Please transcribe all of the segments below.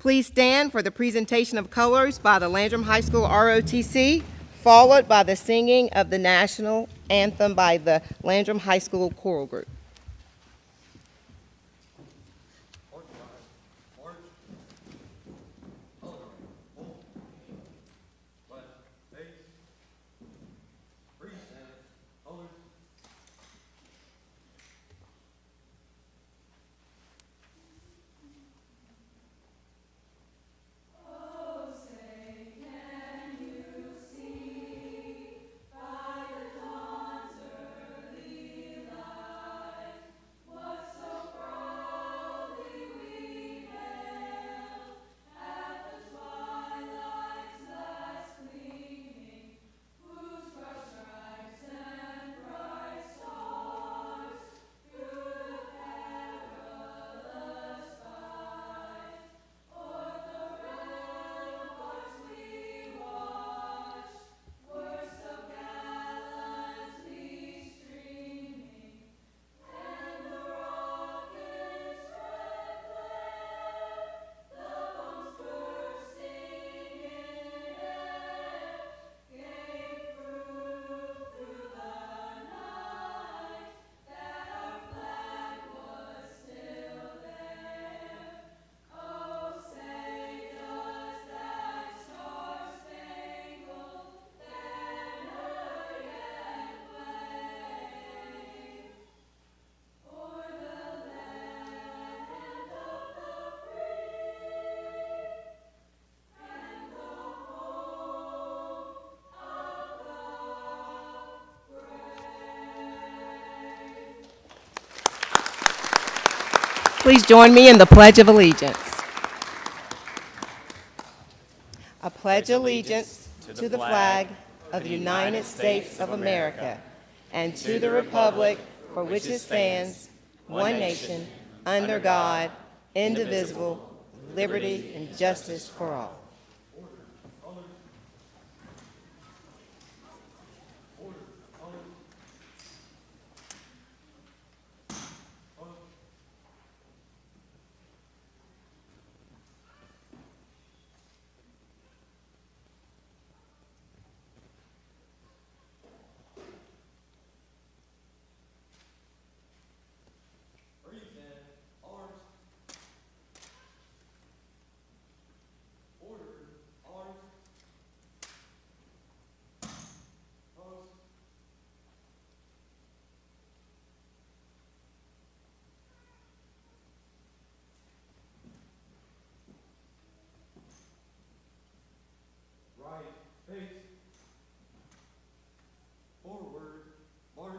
Please stand for the presentation of colors by the Landrum High School ROTC, followed by the singing of the national anthem by the Landrum High School Choral Group. Please join me in the Pledge of Allegiance. I pledge allegiance to the flag of the United States of America and to the republic for which it stands, one nation, under God, indivisible, liberty and justice for all. Face, forward, march.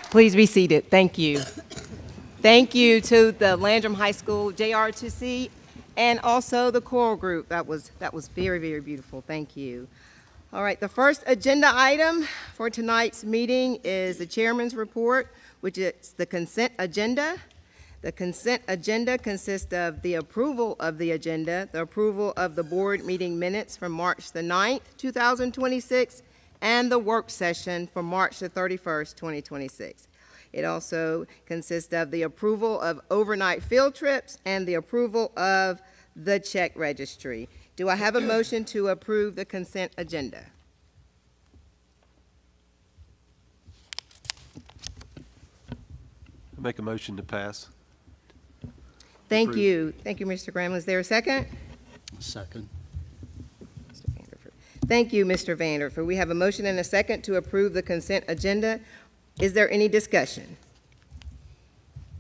Please be seated. Thank you. Thank you to the Landrum High School JR2C and also the choral group. That was very, very beautiful. Thank you. All right, the first agenda item for tonight's meeting is the chairman's report, which is the consent agenda. The consent agenda consists of the approval of the agenda, the approval of the board meeting minutes from March the 9th, 2026, and the work session for March the 31st, 2026. It also consists of the approval of overnight field trips and the approval of the check registry. Do I have a motion to approve the consent agenda? I make a motion to pass. Thank you. Thank you, Mr. Graham. Is there a second? Second. Mr. Vanderford. Thank you, Mr. Vanderford. We have a motion and a second to approve the consent agenda. Is there any discussion?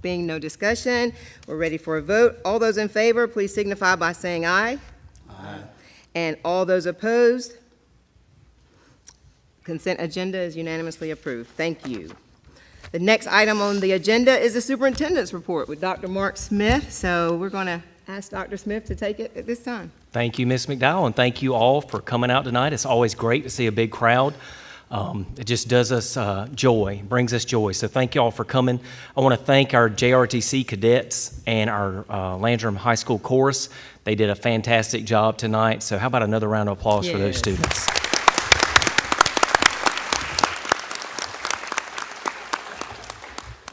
Being no discussion, we're ready for a vote. All those in favor, please signify by saying aye. Aye. And all those opposed? Consent agenda is unanimously approved. Thank you. The next item on the agenda is the superintendent's report with Dr. Mark Smith. So we're going to ask Dr. Smith to take it at this time. Thank you, Ms. McDowell, and thank you all for coming out tonight. It's always great to see a big crowd. It just does us joy, brings us joy. So thank you all for coming. I want to thank our JRTC cadets and our Landrum High School chorus. They did a fantastic job tonight. So how about another round of applause for those Yes. students?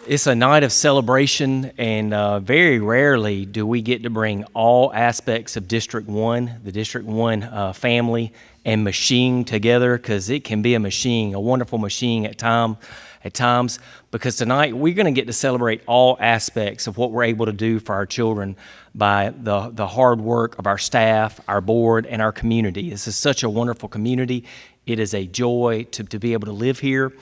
It's a night of celebration, and very rarely do we get to bring all aspects of District 1, the District 1 family and machine together, because it can be a machine, a wonderful machine at times, because tonight we're going to get to celebrate all aspects of what we're able to do for our children by the hard work of our staff, our board, and our community. This is such a wonderful community. It is a joy to be able to live here.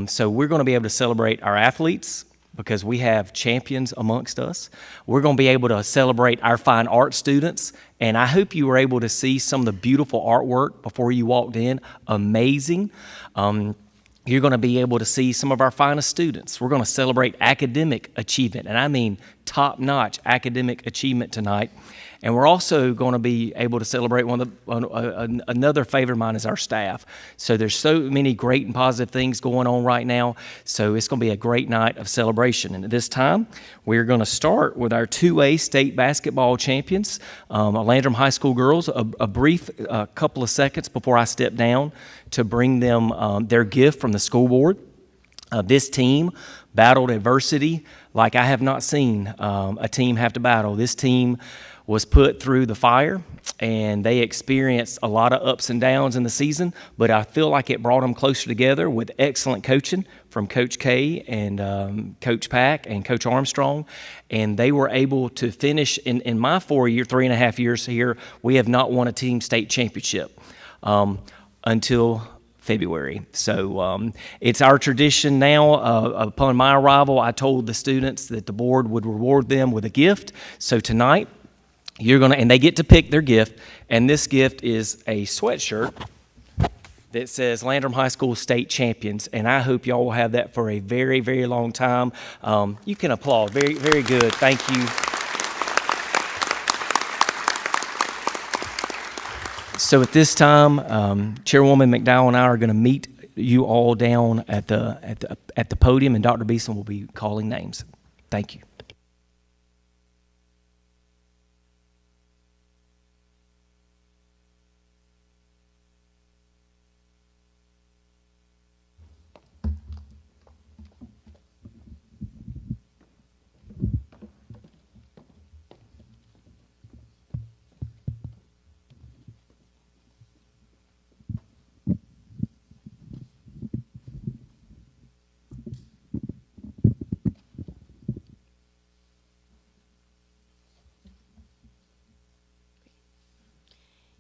So we're going to be able to celebrate our athletes because we have champions amongst us. We're going to be able to celebrate our fine art students, and I hope you were able to see some of the beautiful artwork before you walked in. Amazing. You're going to be able to see some of our finest students. We're going to celebrate academic achievement, and I mean top-notch academic achievement tonight. And we're also going to be able to celebrate another favorite of mine is our staff. So there's so many great and positive things going on right now. So it's going to be a great night of celebration. And at this time, we're going to start with our 2A state basketball champions, Landrum High School girls. A brief couple of seconds before I step down to bring them their gift from the school board. This team battled adversity like I have not seen a team have to battle. This team was put through the fire, and they experienced a lot of ups and downs in the season, but I feel like it brought them closer together with excellent coaching from Coach K and Coach Pack and Coach Armstrong, and they were able to finish in my 3.5 years here, we have not won a team state championship until February. So it's our tradition now. Upon my arrival, I told the students that the board would reward them with a gift. So tonight, and they get to pick their gift, and this gift is a sweatshirt that says Landrum High School State Champions, and I hope y'all will have that for a very, very long time. You can applaud. Very, very good. Thank you. So at this time, Chairwoman McDowell and I are going to meet you all down at the podium, and Dr. Beeson will be calling names. Thank you.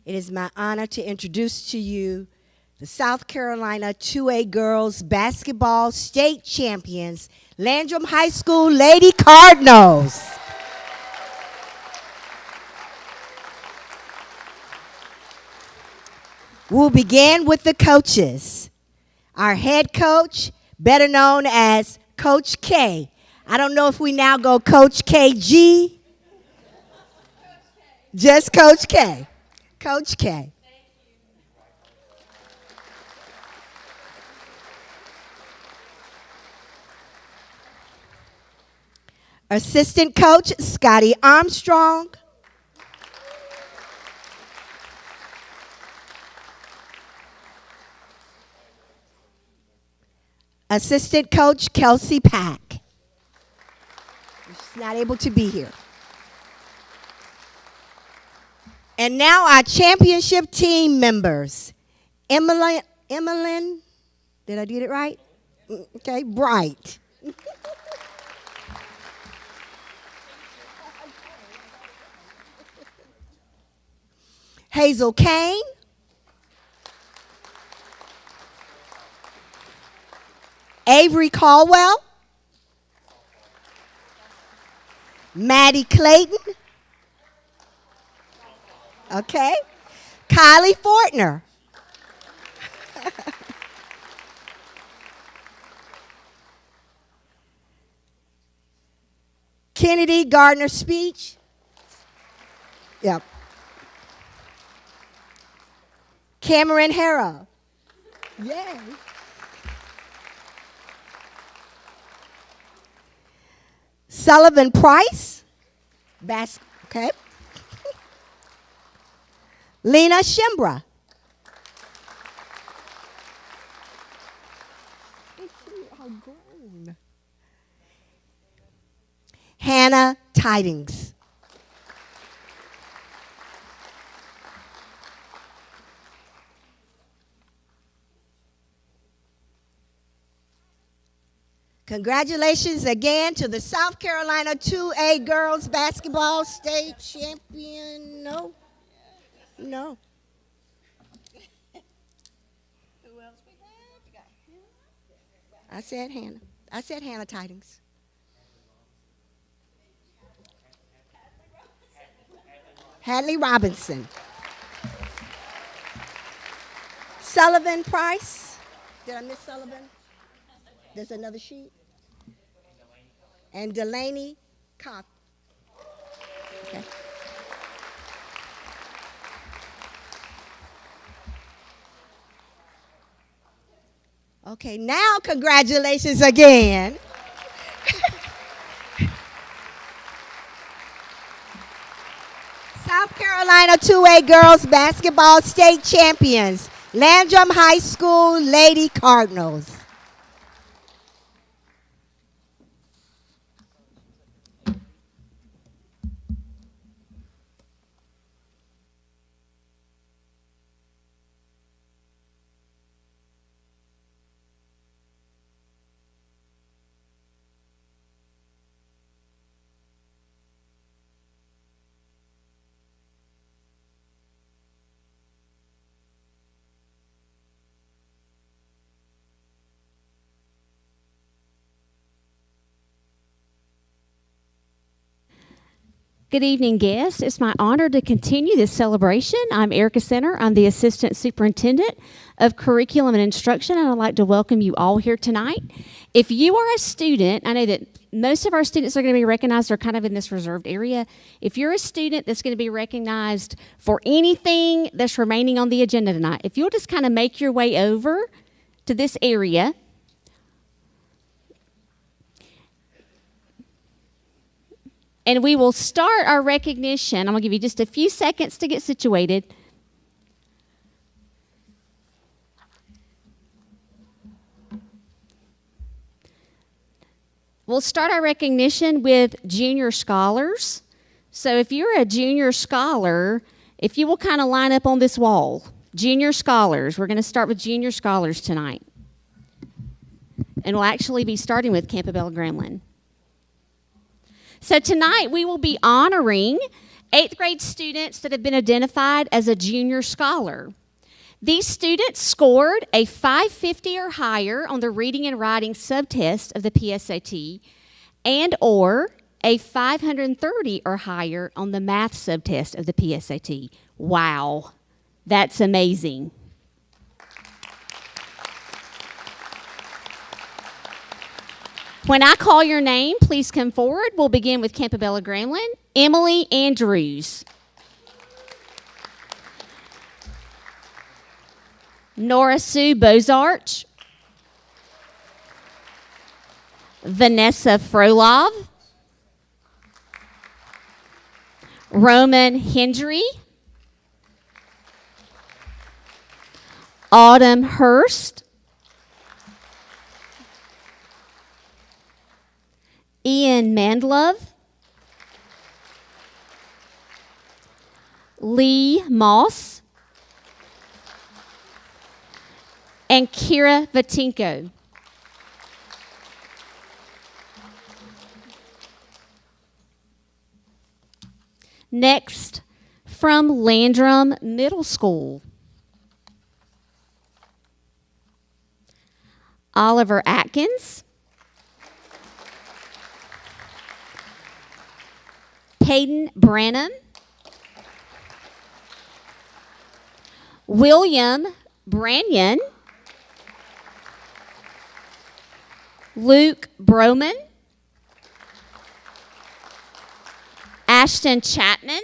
It is my honor to introduce to you the South Carolina 2A Girls Basketball State Champions, Landrum High School Lady Cardinals. We'll begin with the coaches. Our head coach, better known as Coach K. I don't know if we now go Coach KG. Just Coach K. Coach K. Assistant coach, Scotty Armstrong. Assistant coach, Kelsey Pack. She's not able to be here. And now our championship team members. Emmeline, did I get it right? Okay, Bright. Hazel Kane. Avery Caldwell. Maddie Clayton. Okay. Kylie Fortner. Kennedy Gardner Speech. Yep. Cameron Harrow. Yay. Sullivan Price. Okay. Lena Shimbra. Hannah Tidings. Congratulations again to the South Carolina 2A girls basketball state champion. No. No. Who else we have? We got I said Hannah. I said Hannah Tidings. Hadley Robinson. Sullivan Price. Did I miss Sullivan? There's another sheet. And Delaney Cobb. Okay. Okay, now congratulations again. South Carolina 2A girls basketball state champions, Landrum High School Lady Cardinals. Good evening, guests. It's my honor to continue this celebration. I'm Erica Center. I'm the Assistant Superintendent of Curriculum and Instruction, and I'd like to welcome you all here tonight. If you are a student, I know that most of our students are going to be recognized, they're kind of in this reserved area. If you're a student that's going to be recognized for anything that's remaining on the agenda tonight, if you'll just kind of make your way over to this area. And we will start our recognition. I'm going to give you just a few seconds to get situated. We'll start our recognition with junior scholars. So if you're a junior scholar, if you will kind of line up on this wall, junior scholars. We're going to start with junior scholars tonight. And we'll actually be starting with Campobello Grambling. So tonight we will be honoring 8th grade students that have been identified as a junior scholar. These students scored a 550 or higher on the reading and writing subtest of the PSAT and or a 530 or higher on the math subtest of the PSAT. Wow, that's amazing. When I call your name, please come forward. We'll begin with Campobello Grambling. Emily Andrews. Nora Sue Bozarch. Vanessa Frolov. Roman Hendry. Autumn Hurst. Ian Mandlove, Lee Moss, and Kira Vatinko. Next, from Landrum Middle School, Oliver Atkins, Hayden Branham, William Branyan, Luke Broman, Ashton Chapman,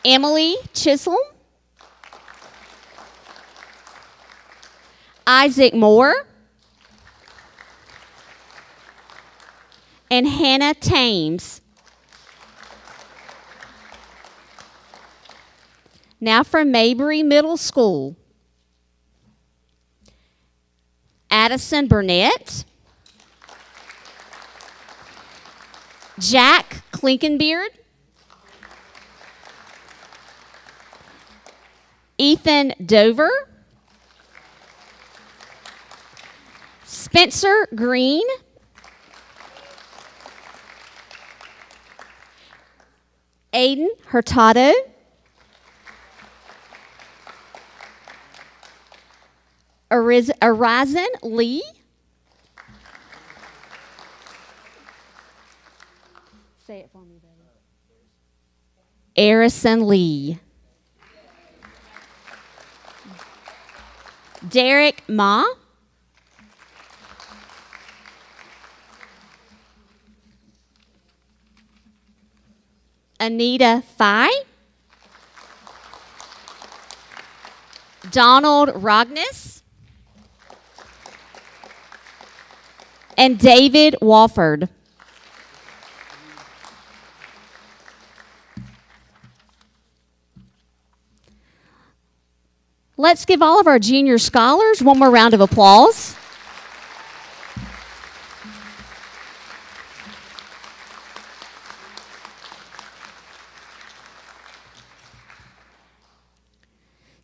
Emily Chisholm, Isaac Moore, and Hannah Thames. Now from Mabry Middle School. Addison Burnett, Jack Klinkenbeard, Ethan Dover, Spencer Green, Aiden Hurtado, Arizon Lee, say it for me, baby. Arison Lee, Derek Ma, Anita Fye, Donald Rogness, and David Wofford. Let's give all of our junior scholars one more round of applause.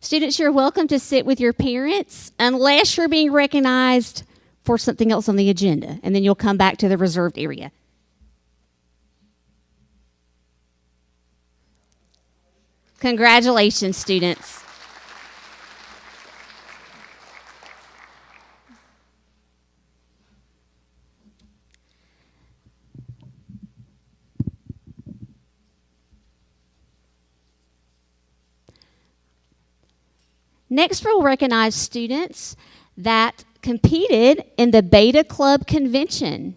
Students, you're welcome to sit with your parents unless you're being recognized for something else on the agenda, and then you'll come back to the reserved area. Congratulations, students. Next, we'll recognize students that competed in the Beta Club Convention.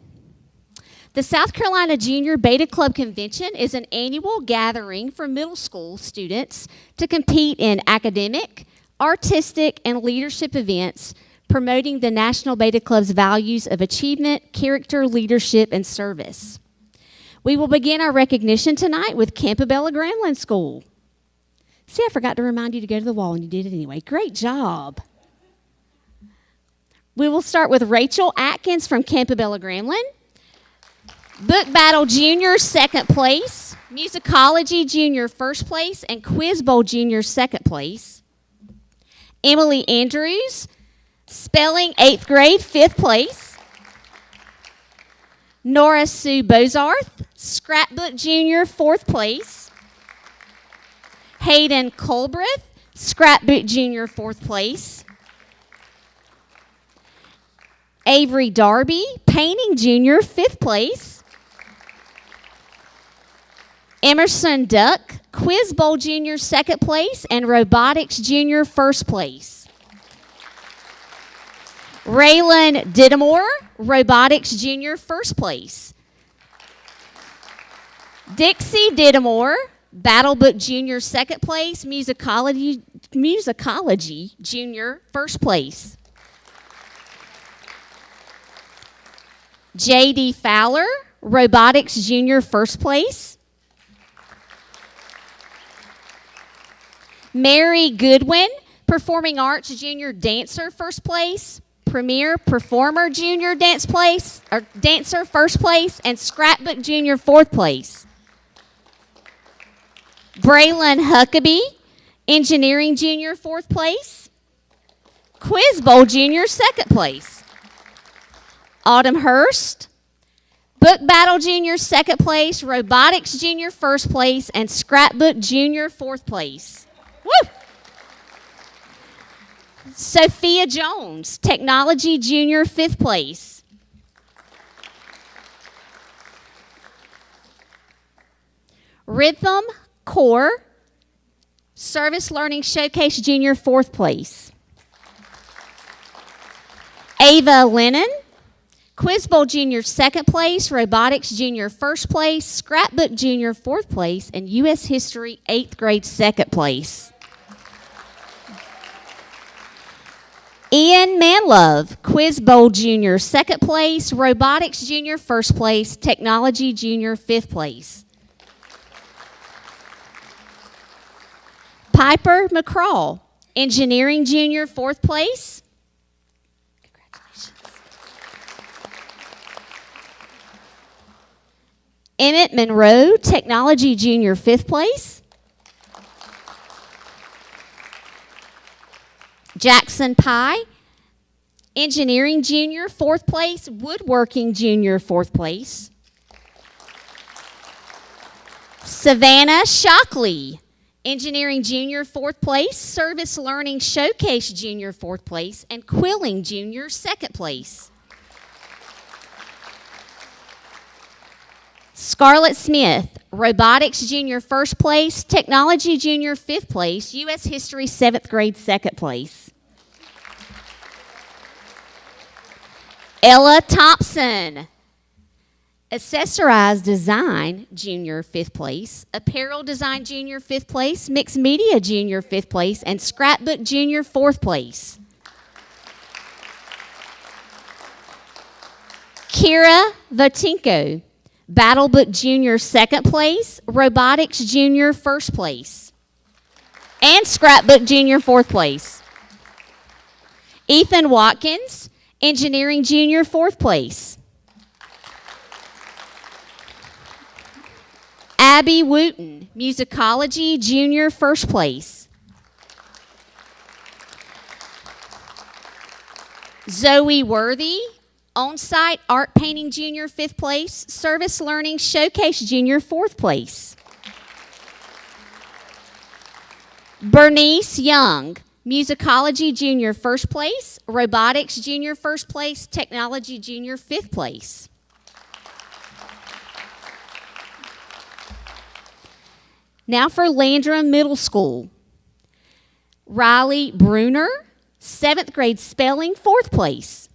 The South Carolina Junior Beta Club Convention is an annual gathering for middle school students to compete in academic, artistic, and leadership events promoting the National Beta Club's values of achievement, character, leadership, and service. We will begin our recognition tonight with Campobello Grambling School. See, I forgot to remind you to go to the wall, and you did it anyway. Great job. We will start with Rachel Atkins from Campobello Grambling. Book Battle Junior, second place. Musicology Junior, first place. And Quiz Bowl Junior, second place. Emily Andrews, Spelling, 8th grade, 5th place. Nora Sue Bozarth, Scrapbook Junior, 4th place. Hayden Colbreth, Scrapbook Junior, 4th place. Avery Darby, Painting Junior, 5th place. Emerson Duck, Quiz Bowl Junior, 2nd place. And Robotics Junior, 1st place. Raylan Didamore, Robotics Junior, 1st place. Dixie Didamore, Battlebook Junior, 2nd place. Musicology Junior, 1st place. J.D. Fowler, Robotics Junior, 1st place. Mary Goodwin, Performing Arts Junior Dancer, 1st place. Premier Performer Junior Dancer, 1st place. And Scrapbook Junior, 4th place. Braylon Huckabee, Engineering Junior, 4th place. Quiz Bowl Junior, 2nd place. Autumn Hurst, Book Battle Junior, 2nd place. Robotics Junior, 1st place. And Scrapbook Junior, 4th place. Woo! Sophia Jones, Technology Junior, 5th place. Rhythm Core, Service Learning Showcase Junior, 4th place. Ava Lennon, Quiz Bowl Junior, 2nd place. Robotics Junior, 1st place. Scrapbook Junior, 4th place. And U.S. History, 8th grade, 2nd place. Ian Manlove, Quiz Bowl Junior, 2nd place. Robotics Junior, 1st place. Technology Junior, 5th place. Piper McCraw, Engineering Junior, 4th place. Congratulations. Emmett Monroe, Technology Junior, 5th place. Jackson Pye, Engineering Junior, 4th place. Woodworking Junior, 4th place. Savannah Shockley, Engineering Junior, 4th place. Service Learning Showcase Junior, 4th place. And Quilling Junior, 2nd place. Scarlett Smith, Robotics Junior, 1st place. Technology Junior, 5th place. U.S. History 7th grade, 2nd place. Ella Thompson, Accessorized Design Junior, 5th place. Apparel Design Junior, 5th place. Mixed Media Junior, 5th place. And Scrapbook Junior, 4th place. Kira Votinko, Battlebook Junior, 2nd place. Robotics Junior, 1st place. And Scrapbook Junior, 4th place. Ethan Watkins, Engineering Junior, 4th place. Abby Wooten, Musicology Junior, 1st place. Zoe Worthy, On-Site Art Painting Junior, 5th place. Service Learning Showcase Junior, 4th place. Bernice Young, Musicology Junior, 1st place. Robotics Junior, 1st place. Technology Junior, 5th place. Now for Landrum Middle School. Riley Bruner, 7th grade spelling, 4th place.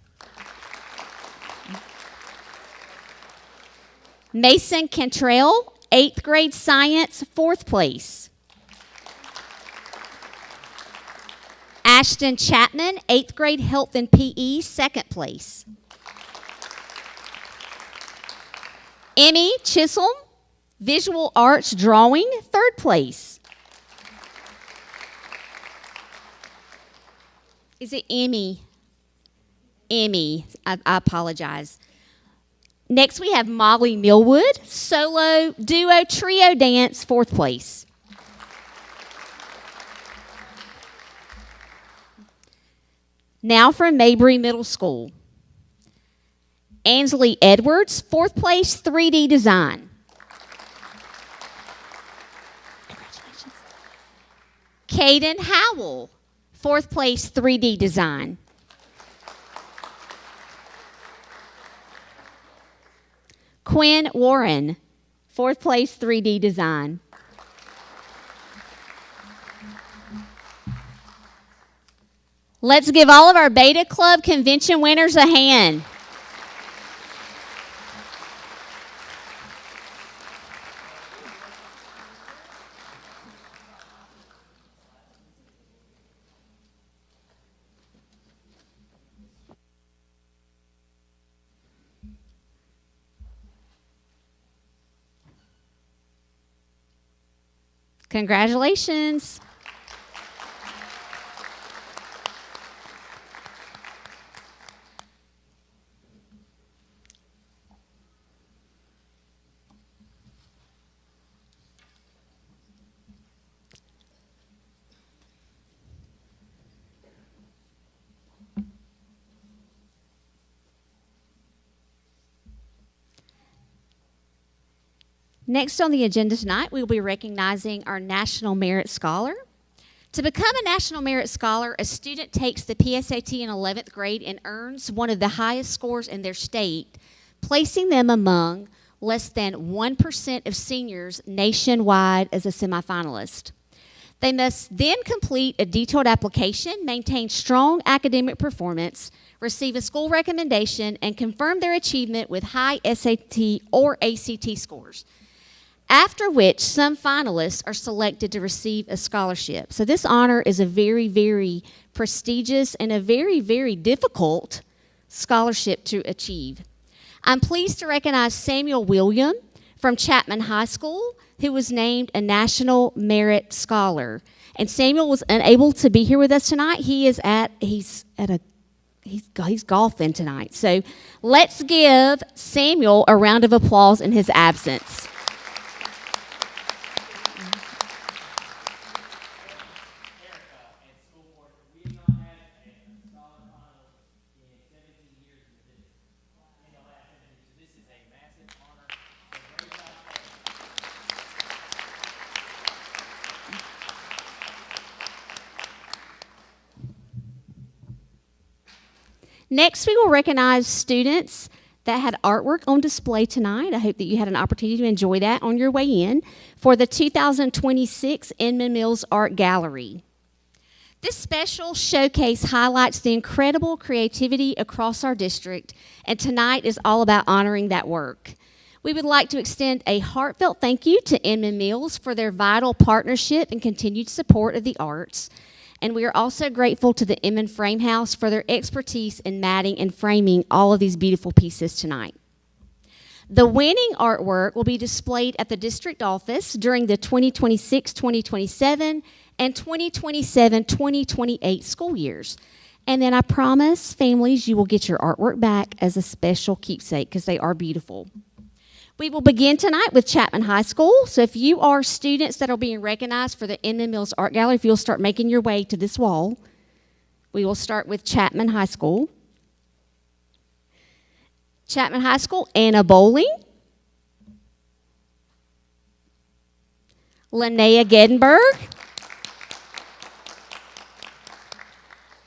Mason Cantrell, 8th grade science, 4th place. Ashton Chapman, 8th grade health and PE, 2nd place. Emmy Chisholm, visual arts drawing, 3rd place. Is it Emmy? Emmy, I apologize. Next we have Molly Millwood, solo, duo, trio dance, 4th place. Now from Mabry Middle School. Ansley Edwards, 4th place, 3D design. Congratulations. Caden Howell, 4th place, 3D design. Quinn Warren, 4th place, 3D design. Let's give all of our Beta Club convention winners a hand. Congratulations. Next on the agenda tonight, we will be recognizing our National Merit Scholar. To become a National Merit Scholar, a student takes the PSAT in 11th grade and earns one of the highest scores in their state, placing them among less than 1% of seniors nationwide as a semifinalist. They must then complete a detailed application, maintain strong academic performance, receive a school recommendation, and confirm their achievement with high SAT or ACT scores. after which some finalists are selected to receive a scholarship. So this honor is a very, very prestigious and a very, very difficult scholarship to achieve. I'm pleased to recognize Samuel William from Chapman High School, who was named a National Merit Scholar. And Samuel was unable to be here with us tonight. He's golfing tonight. So let's give Samuel a round of applause in his absence. Next, we will recognize students that had artwork on display tonight. I hope that you had an opportunity to enjoy that on your way in for the 2026 Inman Mills Art Gallery. This special showcase highlights the incredible creativity across our district, and tonight is all about honoring that work. We would like to extend a heartfelt thank you to Inman Mills for their vital partnership and continued support of the arts. And we are also grateful to the Inman Frame House for their expertise in matting and framing all of these beautiful pieces tonight. The winning artwork will be displayed at the district office during the 2026-2027 and 2027-2028 school years. And then I promise families you will get your artwork back as a special keepsake because they are beautiful. We will begin tonight with Chapman High School. So if you are students that are being recognized for the Inman Mills Art Gallery, if you'll start making your way to this wall, we will start with Chapman High School. Chapman High School, Anna Bowling. Linnea Gedenberg.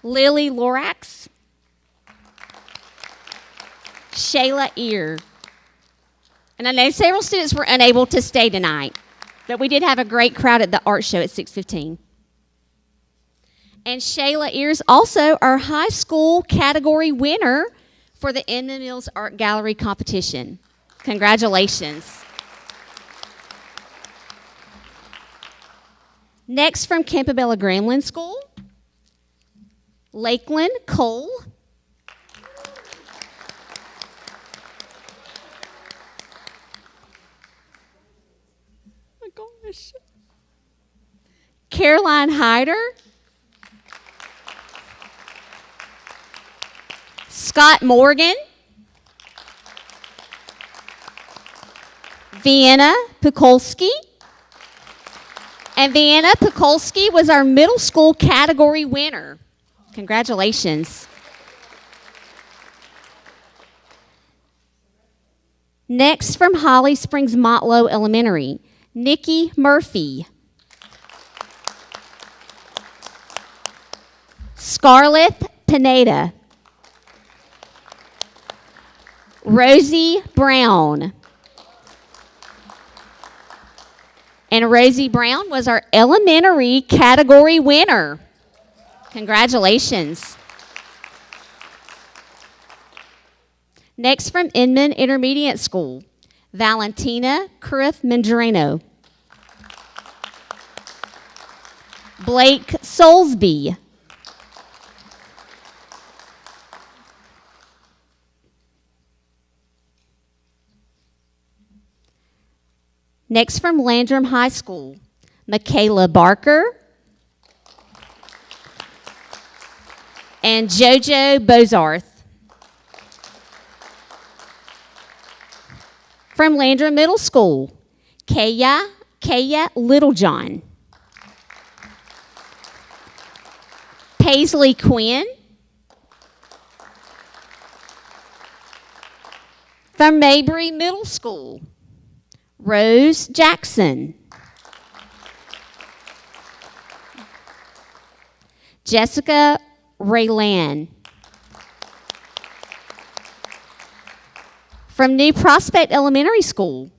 Lily Lorax. Shayla Ear. And I know several students were unable to stay tonight, but we did have a great crowd at the art show at 6:15. And Shayla Ears, also our high school category winner for the Inman Mills Art Gallery competition. Congratulations. Next from Campobello Grambling School, Lakeland Cole. Gosh. Caroline Hyder. Scott Morgan. Vienna Pukolski. And Vienna Pukolski was our middle school category winner. Congratulations. Next from Holly Springs Motlow Elementary, Nikki Murphy. Scarlett Pineda. Rosie Brown. And Rosie Brown was our elementary category winner. Congratulations. Next from Inman Intermediate School, Valentina Criff Mandrano. Blake Soulsby. Next from Landrum High School, Michaela Barker and JoJo Bozarth. From Landrum Middle School, Kaya Littlejohn. Paisley Quinn. From Mabry Middle School, Rose Jackson. Jessica Raylan. From New Prospect Elementary School,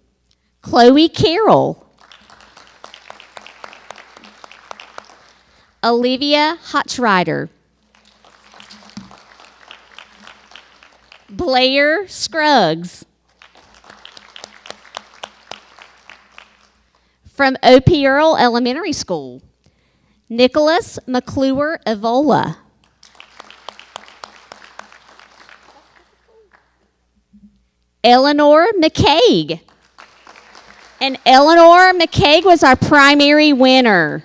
Chloe Carroll. Olivia Hotchrider. Blair Scruggs. From O.P. Earl Elementary School, Nicholas McClure Evola. Eleanor McCaig. And Eleanor McCaig was our primary winner.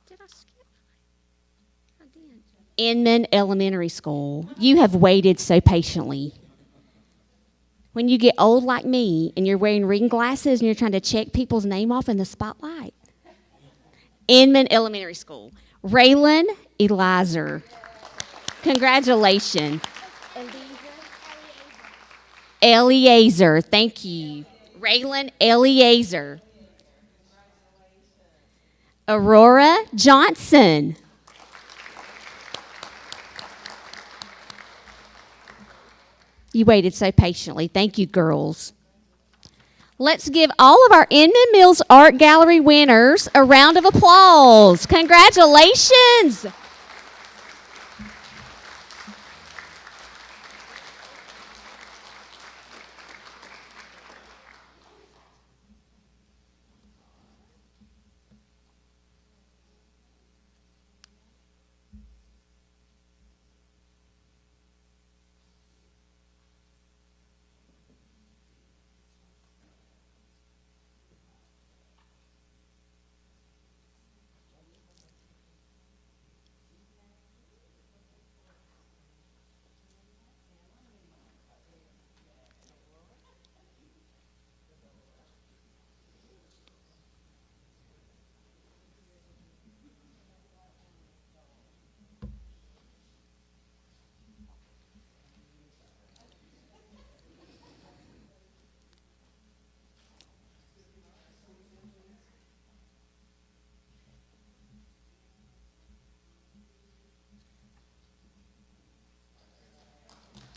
Did I skip? I did. Inman Elementary School. You have waited so patiently. When you get old like me and you're wearing reading glasses and you're trying to check people's name off in the spotlight. Inman Elementary School. Raylan Elizer. Congratulations. Eliezer. Thank you. Raylan Eliezer. Aurora Johnson. You waited so patiently. Thank you, girls. Let's give all of our Inman Mills Art Gallery winners a round of applause. Congratulations.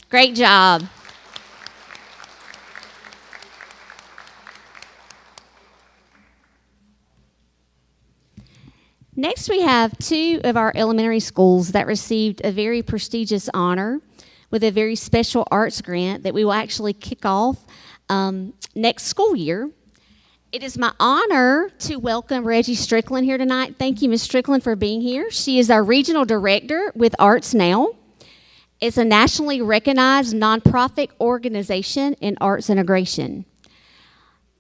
Great job. Next, we have two of our elementary schools that received a very prestigious honor with a very special arts grant that we will actually kick off next school year. It is my honor to welcome Reggie Strickland here tonight. Thank you, Ms. Strickland, for being here. She is our regional director with Arts Now. It's a nationally recognized nonprofit organization in arts integration.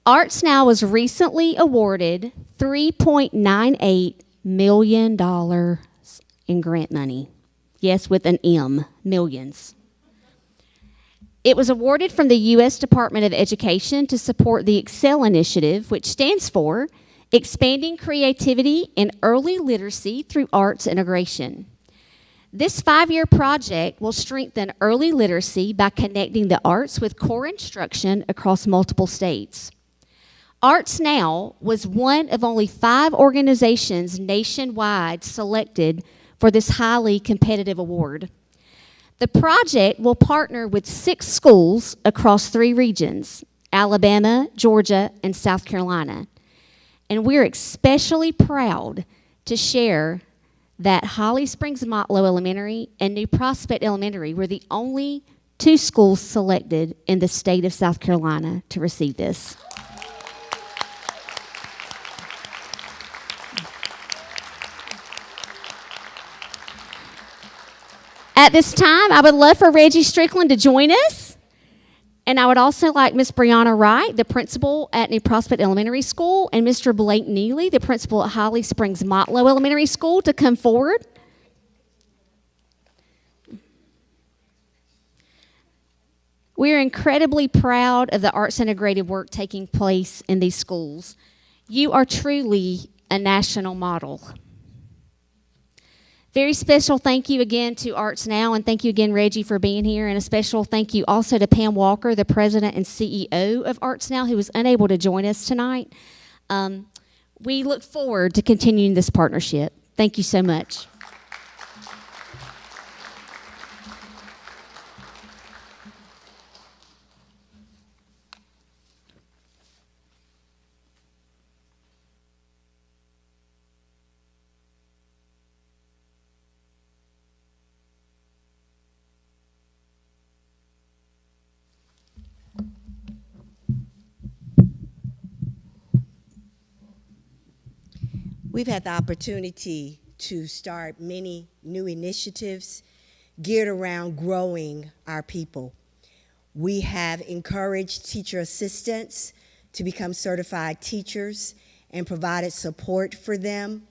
Arts Now was recently awarded $3.98 million in grant money. Yes, with an M, millions. It was awarded from the U.S. Department of Education to support the Excel Initiative, which stands for Expanding Creativity and Early Literacy Through Arts Integration. This 5-year project will strengthen early literacy by connecting the arts with core instruction across multiple states. Arts Now was one of only 5 organizations nationwide selected for this highly competitive award. The project will partner with 6 schools across 3 regions, Alabama, Georgia, and South Carolina. And we're especially proud to share that Holly Springs Motlow Elementary and New Prospect Elementary were the only 2 schools selected in the state of South Carolina to receive this. At this time, I would love for Reggie Strickland to join us. And I would also like Miss Brianna Wright, the principal at New Prospect Elementary School, and Mr. Blake Neely, the principal at Holly Springs Motlow Elementary School, to come forward. We are incredibly proud of the arts integrated work taking place in these schools. You are truly a national model. Very special thank you again to Arts Now, and thank you again, Reggie, for being here. And a special thank you also to Pam Walker, the president and CEO of Arts Now, who was unable to join us tonight. We look forward to continuing this partnership. Thank you so much. We've had the opportunity to start many new initiatives geared around growing our people. We have encouraged teacher assistants to become certified teachers and provided support for them.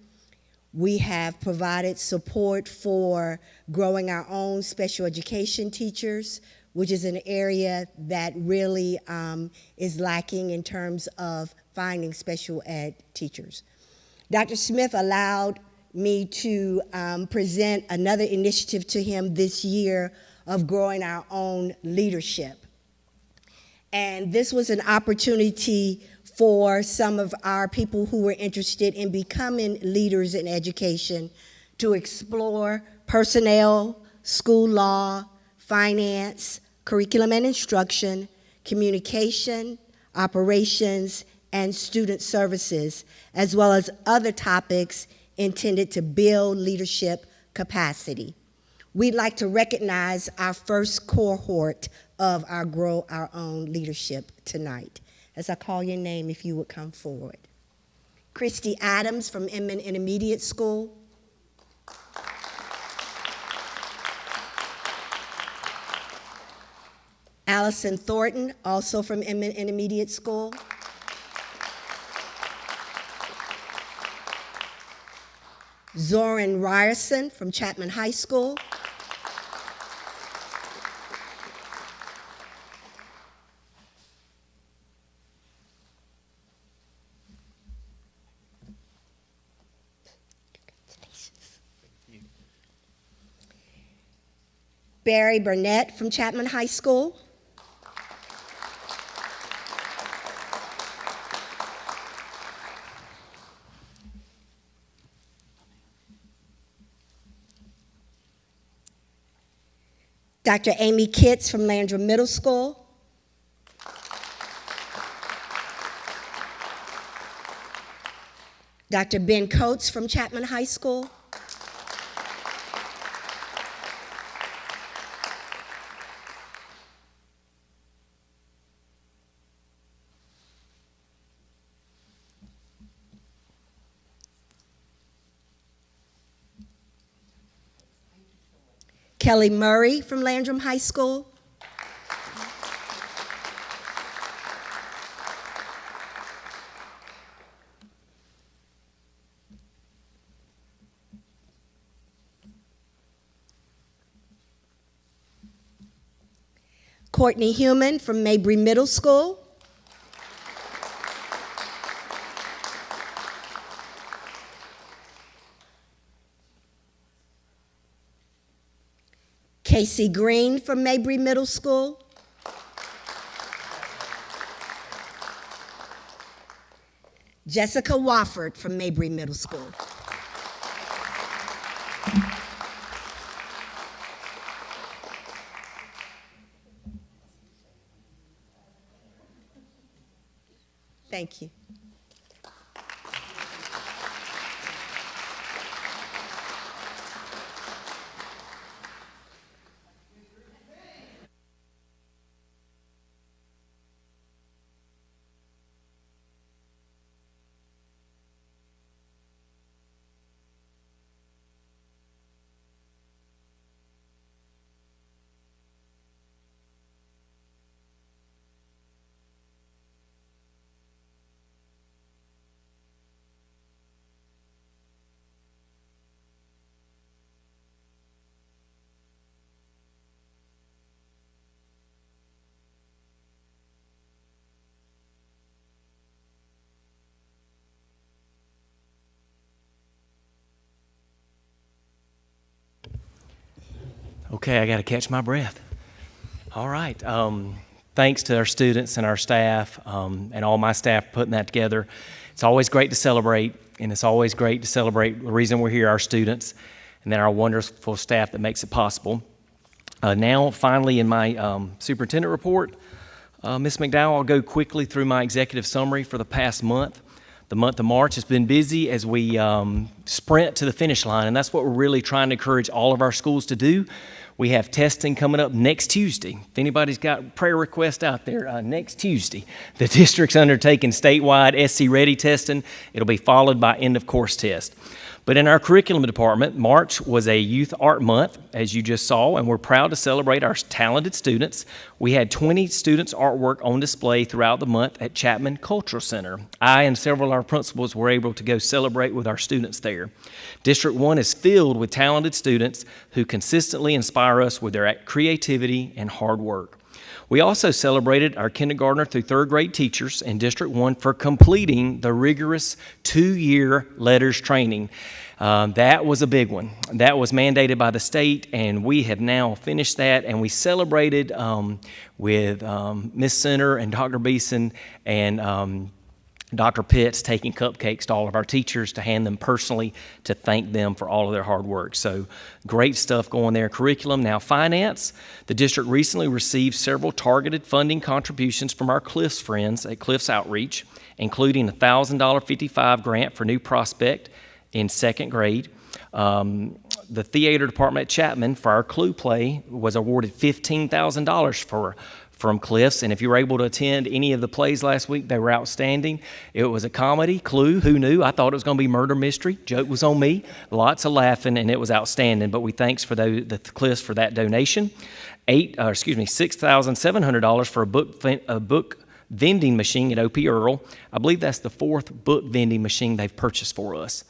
We have provided support for growing our own special education teachers, which is an area that really is lacking in terms of finding special ed teachers. Dr. Smith allowed me to present another initiative to him this year of growing our own leadership. And this was an opportunity for some of our people who were interested in becoming leaders in education to explore personnel, school law, finance, curriculum and instruction, communication, operations, and student services, as well as other topics intended to build leadership capacity. We'd like to recognize our first cohort of our Grow Our Own leadership tonight. As I call your name, if you would come forward. Christy Adams from Inman Intermediate School. Allison Thornton, also from Inman Intermediate School. Zoran Ryerson from Chapman High School. Barry Burnett from Chapman High School. Dr. Amy Kitts from Landrum Middle School. Dr. Ben Coates from Chapman High School. Kelly Murray from Landrum High School. Courtney Human from Mabry Middle School. Casey Green from Mabry Middle School. Jessica Wofford from Mabry Middle School. Thank you. Okay, I got to catch my breath. All right. Thanks to our students and our staff and all my staff putting that together. It's always great to celebrate, and it's always great to celebrate the reason we're here, our students, and then our wonderful staff that makes it possible. Now, finally, in my superintendent report, Ms. McDowell, I'll go quickly through my executive summary for the past month. The month of March has been busy as we sprint to the finish line, and that's what we're really trying to encourage all of our schools to do. We have testing coming up next Tuesday. If anybody's got prayer requests out there, next Tuesday, the district's undertaking statewide SC Ready testing. It'll be followed by end-of-course test. But in our curriculum department, March was a Youth Art Month, as you just saw, and we're proud to celebrate our talented students. We had 20 students' artwork on display throughout the month at Chapman Cultural Center. I and several of our principals were able to go celebrate with our students there. District 1 is filled with talented students who consistently inspire us with their creativity and hard work. We also celebrated our kindergartner through third grade teachers in District 1 for completing the rigorous 2-year letters training. That was a big one. That was mandated by the state, and we have now finished that, and we celebrated with Ms. Center and Dr. Beeson and Dr. Pitts taking cupcakes to all of our teachers to hand them personally to thank them for all of their hard work. So great stuff going there. Curriculum, now finance. The district recently received several targeted funding contributions from our Cliffs friends at Cliffs Outreach, including a $1,000 55 grant for New Prospect in second grade. The theater department at Chapman for our Clue play was awarded $15,000 from Cliffs, and if you were able to attend any of the plays last week, they were outstanding. It was a comedy, Clue, who knew? I thought it was going to be murder mystery. Joke was on me. Lots of laughing, and it was outstanding, but we thanks for the Cliffs for that donation. $6,700 for a book vending machine at OP Earl. I believe that's the 4th book vending machine they've purchased for us.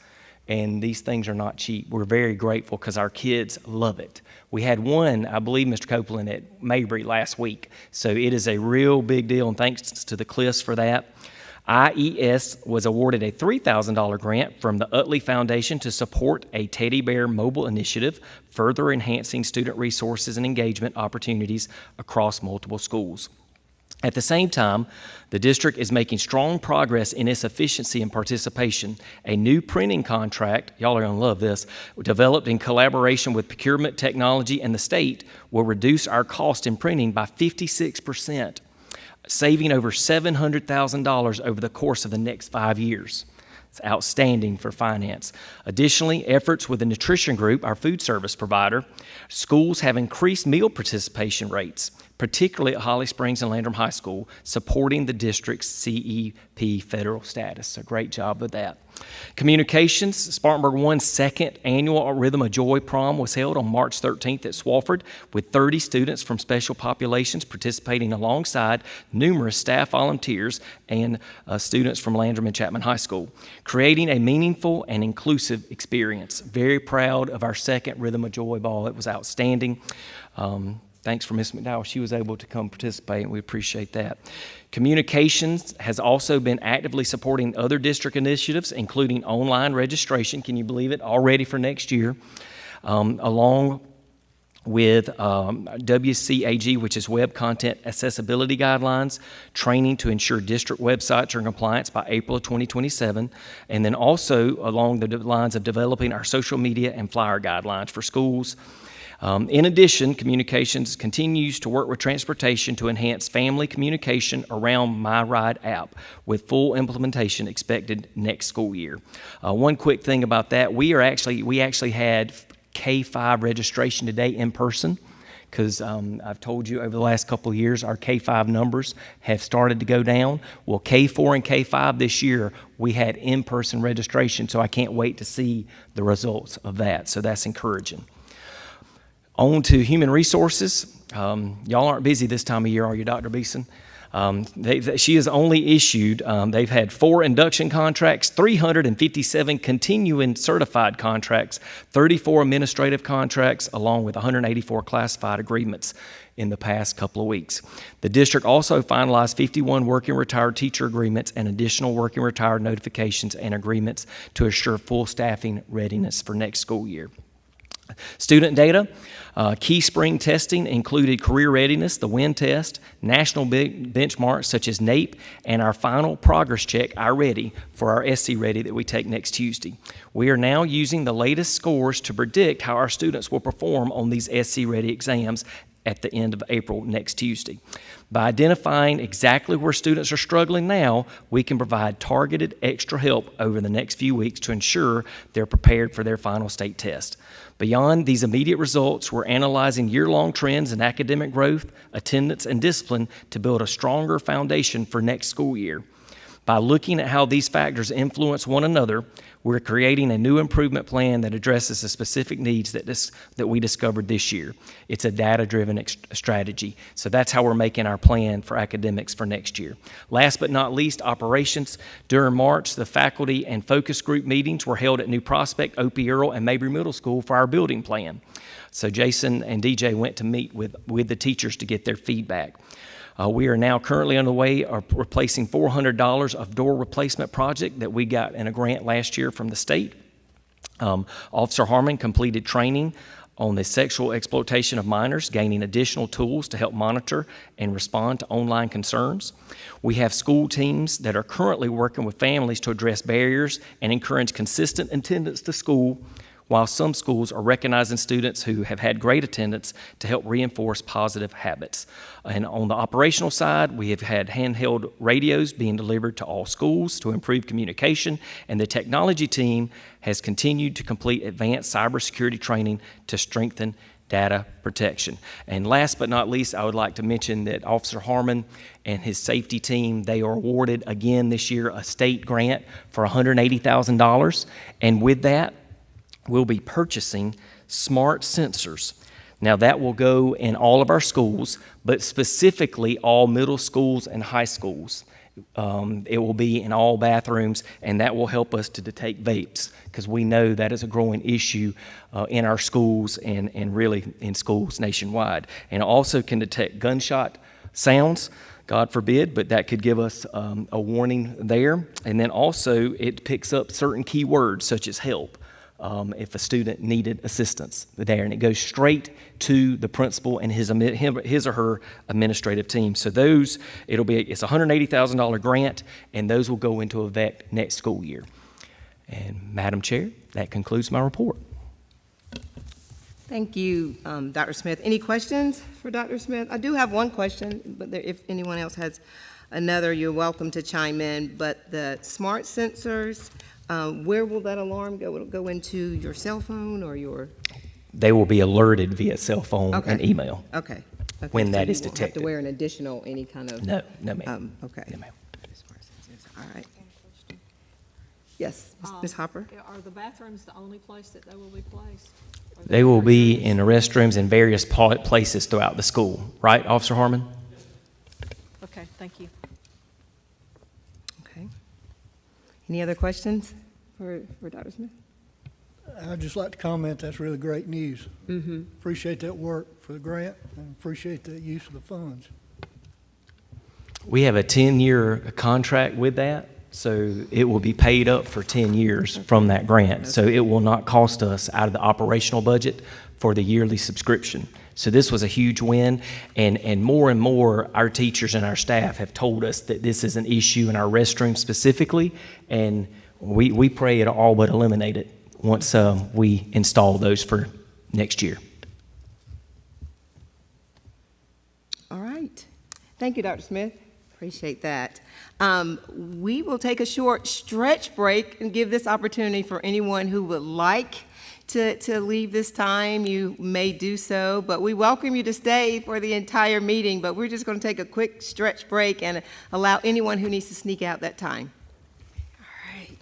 And these things are not cheap. We're very grateful because our kids love it. We had one, I believe, Mr. Copeland, at Mabry last week. So it is a real big deal, and thanks to the Cliffs for that. IES was awarded a $3,000 grant from the Utley Foundation to support a teddy bear mobile initiative, further enhancing student resources and engagement opportunities across multiple schools. At the same time, the district is making strong progress in its efficiency and participation. A new printing contract, y'all are going to love this, developed in collaboration with procurement technology and the state will reduce our cost in printing by 56%, saving over $700,000 over the course of the next 5 years. It's outstanding for finance. Additionally, efforts with the nutrition group, our food service provider, schools have increased meal participation rates, particularly at Holly Springs and Landrum High School, supporting the district's CEP federal status. So great job with that. Communications, Spartanburg 1's second annual Rhythm of Joy prom was held on March 13th at Swofford, with 30 students from special populations participating alongside numerous staff volunteers and students from Landrum and Chapman High School, creating a meaningful and inclusive experience. Very proud of our second Rhythm of Joy ball. It was outstanding. Thanks for Ms. McDowell. She was able to come participate, and we appreciate that. Communications has also been actively supporting other district initiatives, including online registration, can you believe it, already for next year, along with WCAG, which is Web Content Accessibility Guidelines, training to ensure district websites are in compliance by April of 2027, and then also along the lines of developing our social media and flyer guidelines for schools. In addition, Communications continues to work with transportation to enhance family communication around MyRide app, with full implementation expected next school year. One quick thing about that, we actually had K-5 registration today in person, because I've told you over the last couple of years our K-5 numbers have started to go down. Well, K-4 and K-5 this year, we had in-person registration, so I can't wait to see the results of that. So that's encouraging. On to human resources. Y'all aren't busy this time of year, are you, Dr. Beeson? She has only issued, they've had 4 induction contracts, 357 continuing certified contracts, 34 administrative contracts, along with 184 classified agreements in the past couple of weeks. The district also finalized 51 working retired teacher agreements and additional working retired notifications and agreements to assure full staffing readiness for next school year. Student data, key spring testing included career readiness, the WIN test, national benchmarks such as NAEP, and our final progress check, iReady, for our SC Ready that we take next Tuesday. We are now using the latest scores to predict how our students will perform on these SC Ready exams at the end of April next Tuesday. By identifying exactly where students are struggling now, we can provide targeted extra help over the next few weeks to ensure they're prepared for their final state test. Beyond these immediate results, we're analyzing year-long trends in academic growth, attendance, and discipline to build a stronger foundation for next school year. By looking at how these factors influence one another, we're creating a new improvement plan that addresses the specific needs that we discovered this year. It's a data-driven strategy. So that's how we're making our plan for academics for next year. Last but not least, operations. During March, the faculty and focus group meetings were held at New Prospect, Opie Earl, and Mabry Middle School for our building plan. So Jason and DJ went to meet with the teachers to get their feedback. We are now currently on the way of replacing $400 of door replacement project that we got in a grant last year from the state. Officer Harmon completed training on the sexual exploitation of minors, gaining additional tools to help monitor and respond to online concerns. We have school teams that are currently working with families to address barriers and encourage consistent attendance to school, while some schools are recognizing students who have had great attendance to help reinforce positive habits. And on the operational side, we have had handheld radios being delivered to all schools to improve communication, and the technology team has continued to complete advanced cybersecurity training to strengthen data protection. And last but not least, I would like to mention that Officer Harmon and his safety team, they are awarded again this year a state grant for $180,000, and with that, we'll be purchasing smart sensors. Now that will go in all of our schools, but specifically all middle schools and high schools. It will be in all bathrooms, and that will help us to detect vapes, because we know that is a growing issue in our schools and really in schools nationwide. And it also can detect gunshot sounds, God forbid, but that could give us a warning there. And then also it picks up certain key words such as help. If a student needed assistance there, and it goes straight to the principal and his or her administrative team. So it's a $180,000 grant, and those will go into effect next school year. And Madam Chair, that concludes my report. Thank you, Dr. Smith. Any questions for Dr. Smith? I do have one question, but if anyone else has another, you're welcome to chime in. But the smart sensors, where will that alarm go? Will it go into your cell phone or your? They will be alerted via cell phone Okay. and email Okay. when So that you is won't have detected. to wear an additional, any kind of? No, ma'am. Okay. No, ma'am. Smart sensors. All right. Yes, Ms. Hopper? Are the bathrooms the only place that they will be placed? Or They will be in the restrooms in various places throughout the school, right, Officer Harmon? Okay, thank you. Okay. Any other questions for Dr. Smith? I'd just like to comment, that's really great news. Appreciate that work for the grant and appreciate the use of the funds. We have a 10-year contract with that, so it will be paid up for 10 years from that grant. So it will not cost us out of the operational budget for the yearly subscription. So this was a huge win, and more our teachers and our staff have told us that this is an issue in our restrooms specifically, and we pray it'll all but eliminate it once we install those for next year. All right. Thank you, Dr. Smith. Appreciate that. We will take a short stretch break and give this opportunity for anyone who would like to leave this time. You may do so, but we welcome you to stay for the entire meeting. But we're just going to take a quick stretch break and allow anyone who needs to sneak out that time. All right.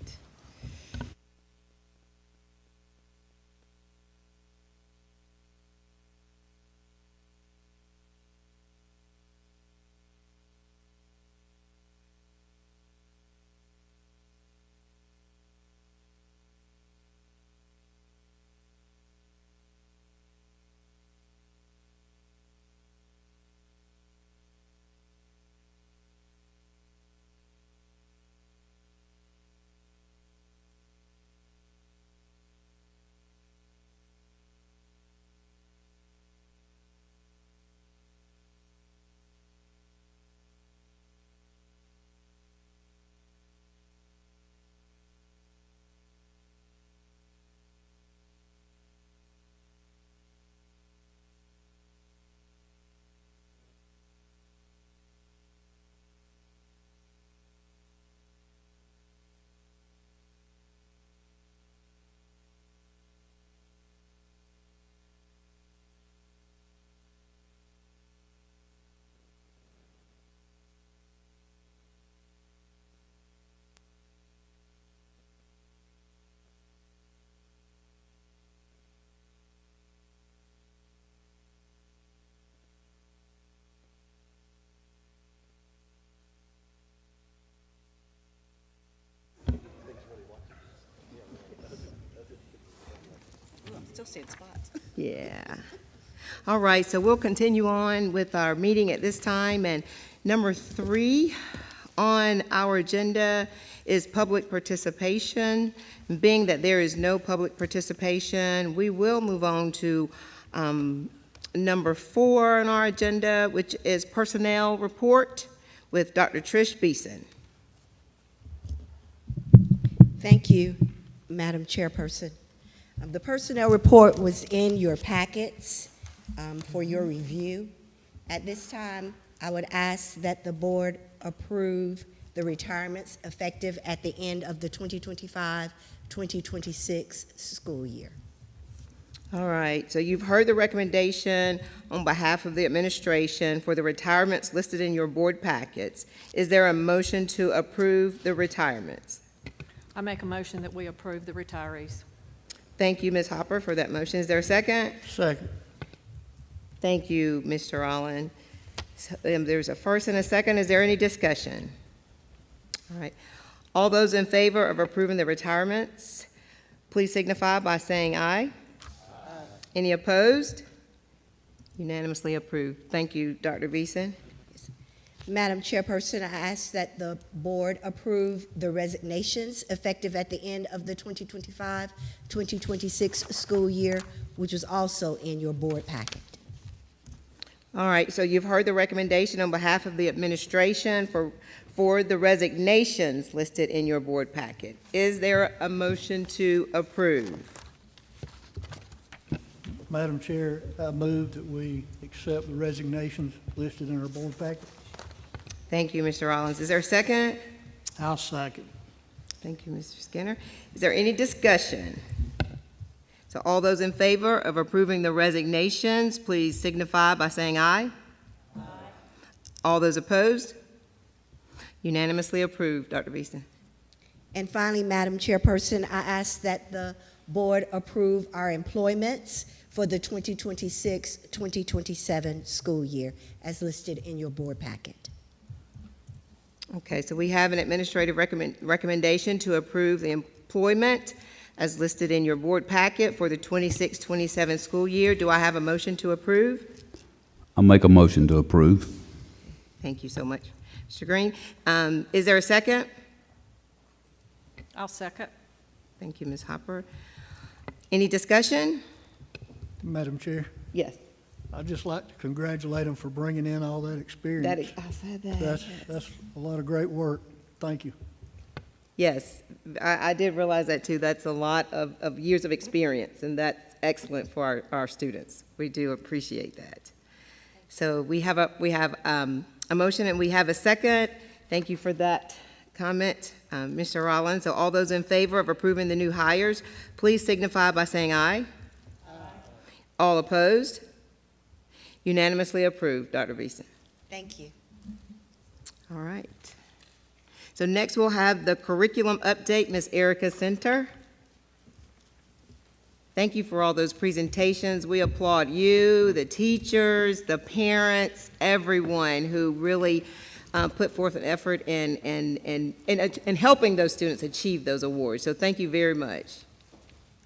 still seeing spots. Yeah. All right, so we'll continue on with our meeting at this time. And number 3 on our agenda is public participation. Being that there is no public participation, we will move on to number 4 on our agenda, which is personnel report with Dr. Trish Beeson. Thank you, Madam Chairperson. The personnel report was in your packets for your review. At this time, I would ask that the board approve the retirements effective at the end of the 2025-2026 school year. All right, so you've heard the recommendation on behalf of the administration for the retirements listed in your board packets. Is there a motion to approve the retirements? I make a motion that we approve the retirees. Thank you, Ms. Hopper, for that motion. Is there a second? Second. Thank you, Mr. Allen. So, there's a first and a second. Is there any discussion? All right. All those in favor of approving the retirements, please signify by saying aye. Any opposed? Unanimously approved. Thank you, Dr. Beeson. Madam Chairperson, I ask that the board approve the resignations effective at the end of the 2025-2026 school year, which was also in your board packet. All right, so you've heard the recommendation on behalf of the administration for the resignations listed in your board packet. Is there a motion to approve? Madam Chair, I move that we accept the resignations listed in our board packet. Thank you, Mr. Rollins. Is there a second? I'll second. Thank you, Mr. Skinner. Is there any discussion? So all those in favor of approving the resignations, please signify by saying aye. Aye. All those opposed? Unanimously approved, Dr. Beeson. And finally, Madam Chairperson, I ask that the board approve our employments for the 2026-2027 school year as listed in your board packet. Okay, so we have an administrative recommendation to approve the employment as listed in your board packet for the 26-27 school year. Do I have a motion to approve? I'll make a motion to approve. Thank you so much, Mr. Green. Is there a second? I'll second. Thank you, Ms. Hopper. Any discussion? Madam Chair, Yes. I'd just like to congratulate them for bringing in all that experience. I said that. That's a lot of great work. Thank you. Yes, I did realize that too. That's a lot of years of experience, and that's excellent for our students. We do appreciate that. So we have a motion and we have a second. Thank you for that comment, Mr. Rollins. So all those in favor of approving the new hires, please signify by saying aye. Aye. All opposed? Unanimously approved, Dr. Beeson. Thank you. All right. So next we'll have the curriculum update, Ms. Erica Center. Thank you for all those presentations. We applaud you, the teachers, the parents, everyone who really put forth an effort in helping those students achieve those awards. So thank you very much.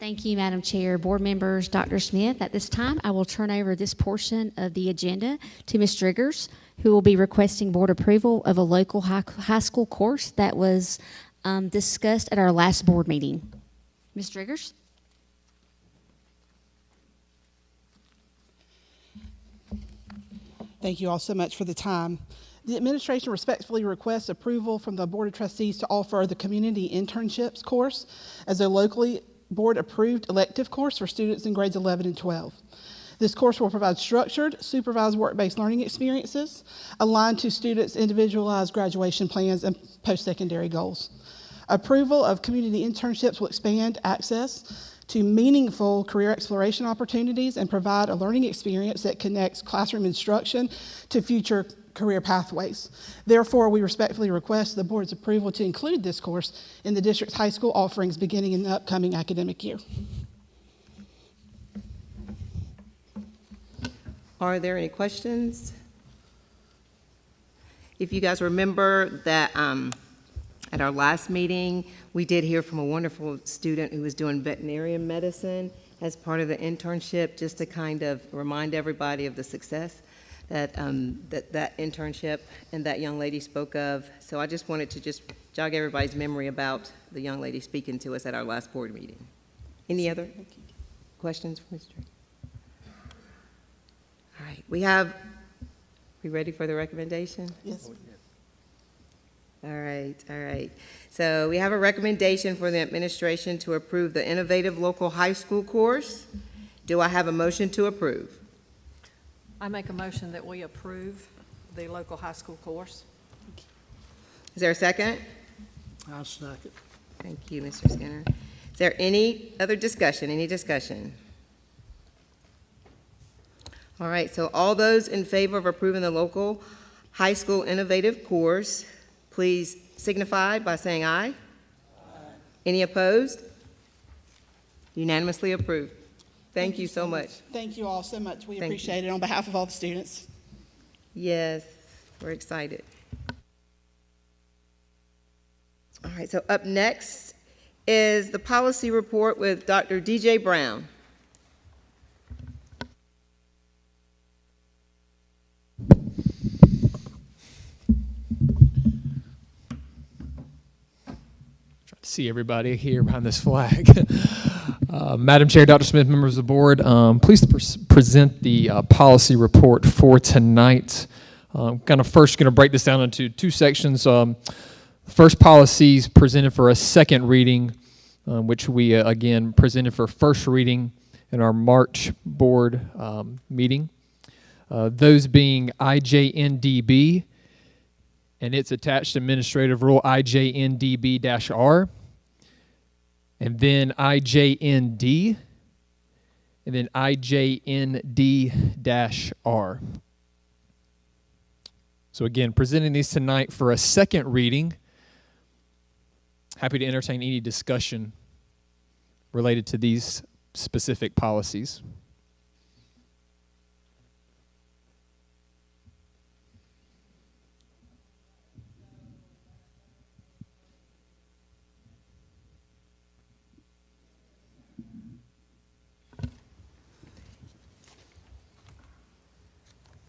Thank you, Madam Chair, board members, Dr. Smith. At this time, I will turn over this portion of the agenda to Ms. Driggers, who will be requesting board approval of a local high school course that was discussed at our last board meeting. Ms. Driggers? Thank you all so much for the time. The administration respectfully requests approval from the Board of Trustees to offer the Community Internships course as a locally board-approved elective course for students in grades 11 and 12. This course will provide structured, supervised work-based learning experiences aligned to students' individualized graduation plans and post-secondary goals. Approval of community internships will expand access to meaningful career exploration opportunities and provide a learning experience that connects classroom instruction to future career pathways. Therefore, we respectfully request the board's approval to include this course in the district's high school offerings beginning in the upcoming academic year. Are there any questions? If you guys remember that at our last meeting, we did hear from a wonderful student who was doing veterinarian medicine, as part of the internship, just to kind of remind everybody of the success that that internship and that young lady spoke of. So I just wanted to just jog everybody's memory about the young lady speaking to us at our last board meeting. Any other questions for Mr. Drake? All right, we ready for the recommendation? Yes. All right. So we have a recommendation for the administration to approve the Innovative Local High School course. Do I have a motion to approve? I make a motion that we approve the local high school course. Is there a second? I'll second. Thank you, Mr. Skinner. Is there any other discussion, any discussion? All right, so all those in favor of approving the local high school innovative course, please signify by saying aye. Aye. Any opposed? Unanimously approved. Thank you so much. Thank you all so much. We Thank you. appreciate it on behalf of all the students. Yes, we're excited. All right, so up next is the policy report with Dr. DJ Brown. See everybody here behind this flag. Madam Chair, Dr. Smith, members of the board, pleased to present the policy report for tonight. Kind of first going to break this down into two sections. First policies presented for a second reading, which we again presented for first reading in our March board meeting. Those being IJNDB and its attached administrative rule IJNDB-R, and then IJND, and then IJND-R. So again, presenting these tonight for a second reading. Happy to entertain any discussion related to these specific policies.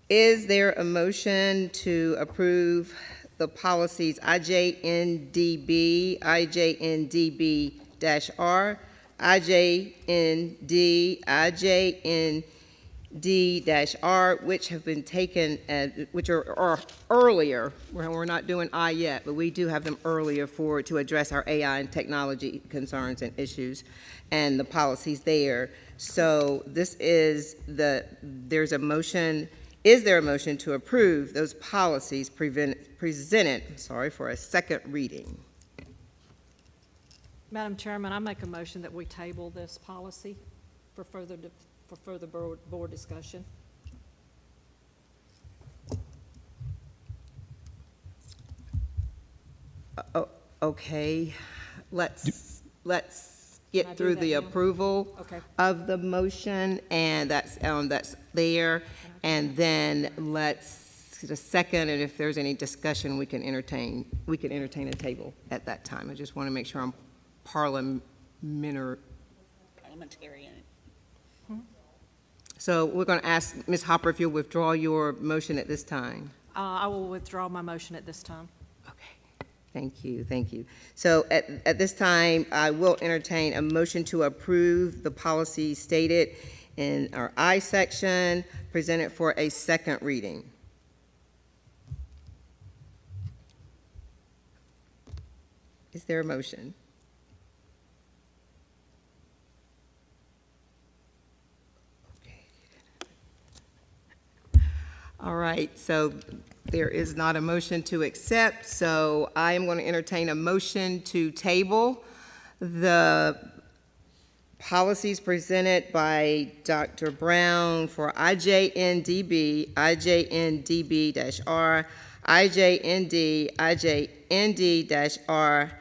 Is there a motion to approve the policies IJNDB, IJNDB-R, IJND, IJND-R, which have been taken, which are earlier? We're not doing I yet, but we do have them earlier to address our AI and technology concerns and issues and the policies there. So this is there's a motion. Is there a motion to approve those policies presented for a second reading? Madam Chairman, I make a motion that we table this policy for further board discussion. Okay, let's get Can I do through that the now? approval Okay. of the motion, and that's there. And then let's get a second, and if there's any discussion, we can entertain a table at that time. I just want to make sure I'm parliamentarian. So we're going to ask Ms. Hopper if you'll withdraw your motion at this time. I will withdraw my motion at this time. Okay, thank you. So at this time, I will entertain a motion to approve the policy stated in our I section, presented for a second reading. Is there a motion? Okay. All right, so there is not a motion to accept, so I am going to entertain a motion to table the policies presented by Dr. Brown for IJNDB, IJNDB-R, IJND, IJND-R.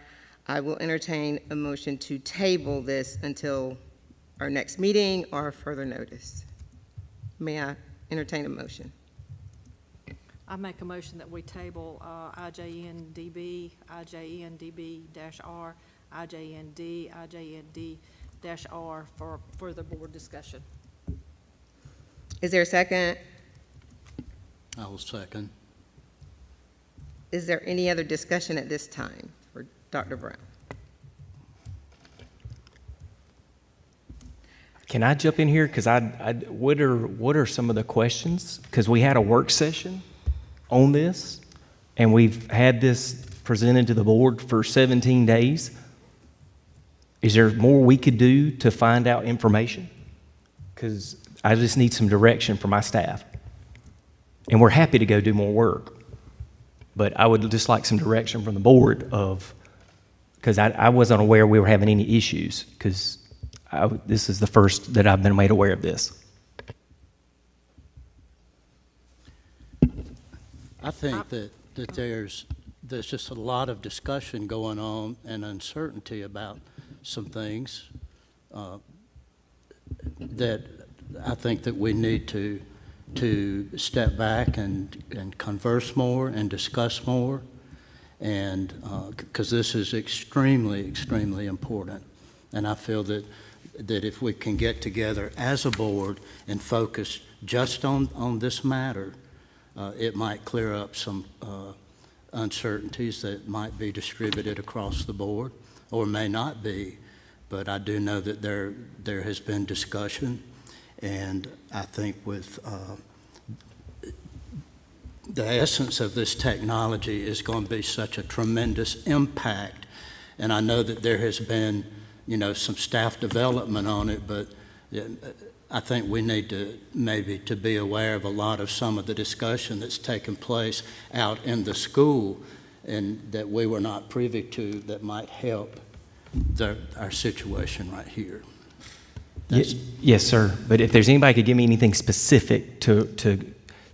I will entertain a motion to table this until our next meeting or further notice. May I entertain a motion? I make a motion that we table IJNDB, IJNDB-R, IJND, R for further board discussion. Is there a second? I will second. Is there any other discussion at this time for Dr. Brown? Can I jump in here? Because what are some of the questions? Because we had a work session on this, and we've had this presented to the board for 17 days. Is there more we could do to find out information? Because I just need some direction from my staff. And we're happy to go do more work. But I would just like some direction from the board of, because I wasn't aware we were having any issues, because this is the first that I've been made aware of this. I think that there's just a lot of discussion going on and uncertainty about some things that I think that we need to step back and converse more and discuss more, and because this is extremely, extremely important. And I feel that if we can get together as a board and focus just on this matter, it might clear up some uncertainties that might be distributed across the board or may not be. But I do know that there has been discussion, and I think with the essence of this technology is going to be such a tremendous impact. And I know that there has been, some staff development on it, but I think we need to maybe to be aware of a lot of some of the discussion that's taken place out in the school and that we were not privy to that might help our situation right here. Yes, sir. But if there's anybody could give me anything specific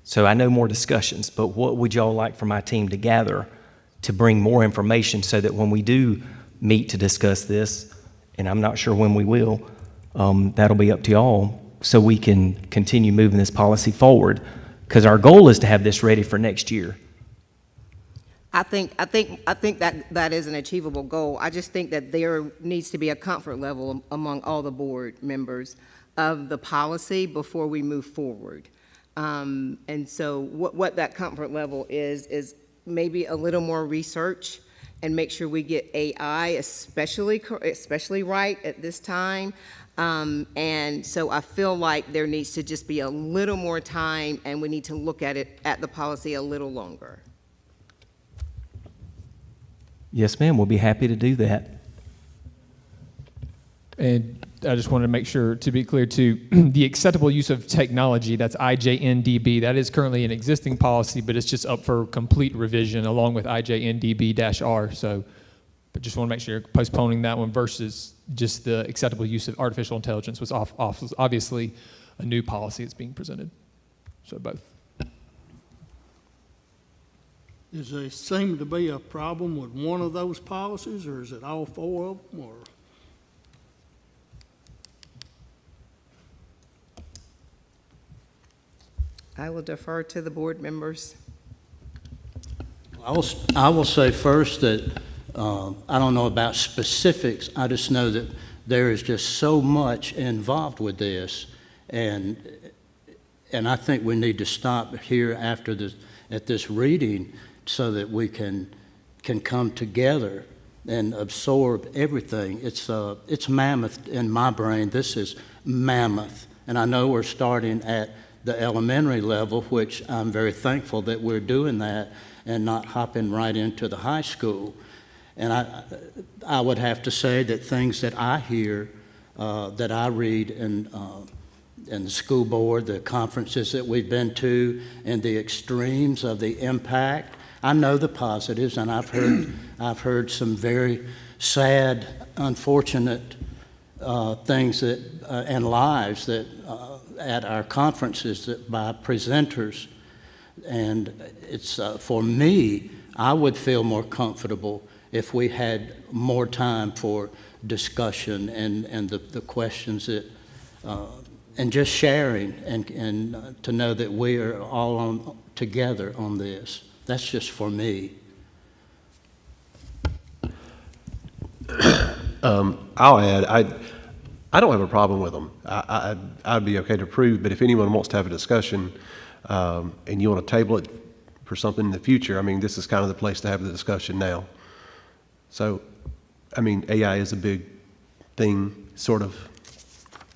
so I know more discussions, but what would y'all like for my team to gather to bring more information so that when we do meet to discuss this, and I'm not sure when we will, that'll be up to y'all, so we can continue moving this policy forward, because our goal is to have this ready for next year. I think that is an achievable goal. I just think that there needs to be a comfort level among all the board members of the policy before we move forward. And so what that comfort level is maybe a little more research and make sure we get AI especially right at this time. And so I feel like there needs to just be a little more time, and we need to look at the policy a little longer. Yes, ma'am. We'll be happy to do that. And I just wanted to make sure to be clear too, the acceptable use of technology, that's IJNDB, that is currently an existing policy, but it's just up for complete revision along with IJNDB-R. So, but just want to make sure you're postponing that one versus just the acceptable use of artificial intelligence was obviously a new policy that's being presented. So both. Does there seem to be a problem with one of those policies, or is it all four of them, or? I will defer to the board members. I will say first that I don't know about specifics. I just know that there is just so much involved with this, and I think we need to stop here at this reading so that we can come together and absorb everything. It's mammoth in my brain. This is mammoth, and I know we're starting at the elementary level, which I'm very thankful that we're doing that and not hopping right into the high school. And I would have to say that things that I hear, that I read in the school board, the conferences that we've been to, and the extremes of the impact, I know the positives, and I've heard some very sad, unfortunate things that and lives that at our conferences by presenters, and it's for me, I would feel more comfortable if we had more time for discussion and the questions that and just sharing and to know that we are all together on this. That's just for me. I'll add, I don't have a problem with them. I'd be okay to approve, but if anyone wants to have a discussion, and you want to table it for something in the future, I mean, this is kind of the place to have the discussion now. So, I mean, AI is a big thing, sort of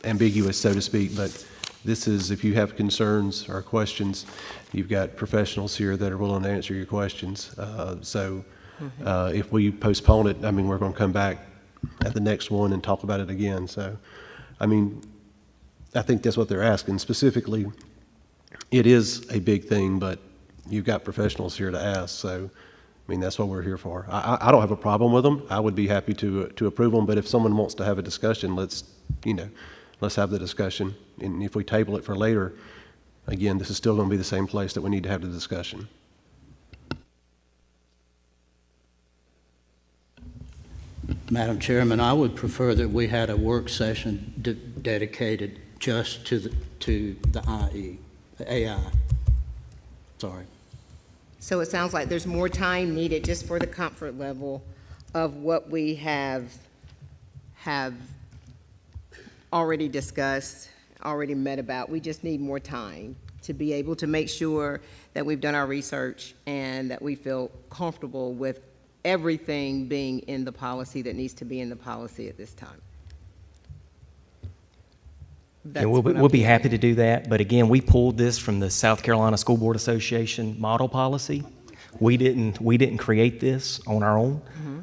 ambiguous, so to speak, but this is, if you have concerns or questions, you've got professionals here that are willing to answer your questions. If we postpone it, I mean, we're going to come back at the next one and talk about it again. So, I mean, I think that's what they're asking. Specifically, it is a big thing, but you've got professionals here to ask. So, I mean, that's what we're here for. I don't have a problem with them. I would be happy to approve them, but if someone wants to have a discussion, let's have the discussion. And if we table it for later, again, this is still going to be the same place that we need to have the discussion. Madam Chairman, I would prefer that we had a work session dedicated just to the AI. Sorry. So it sounds like there's more time needed just for the comfort level of what we have already discussed, already met about. We just need more time to be able to make sure that we've done our research and that we feel comfortable with everything being in the policy that needs to be in the policy at this time. And we'll be happy to do that, but again, we pulled this from the South Carolina School Board Association model policy. We didn't create this on our own.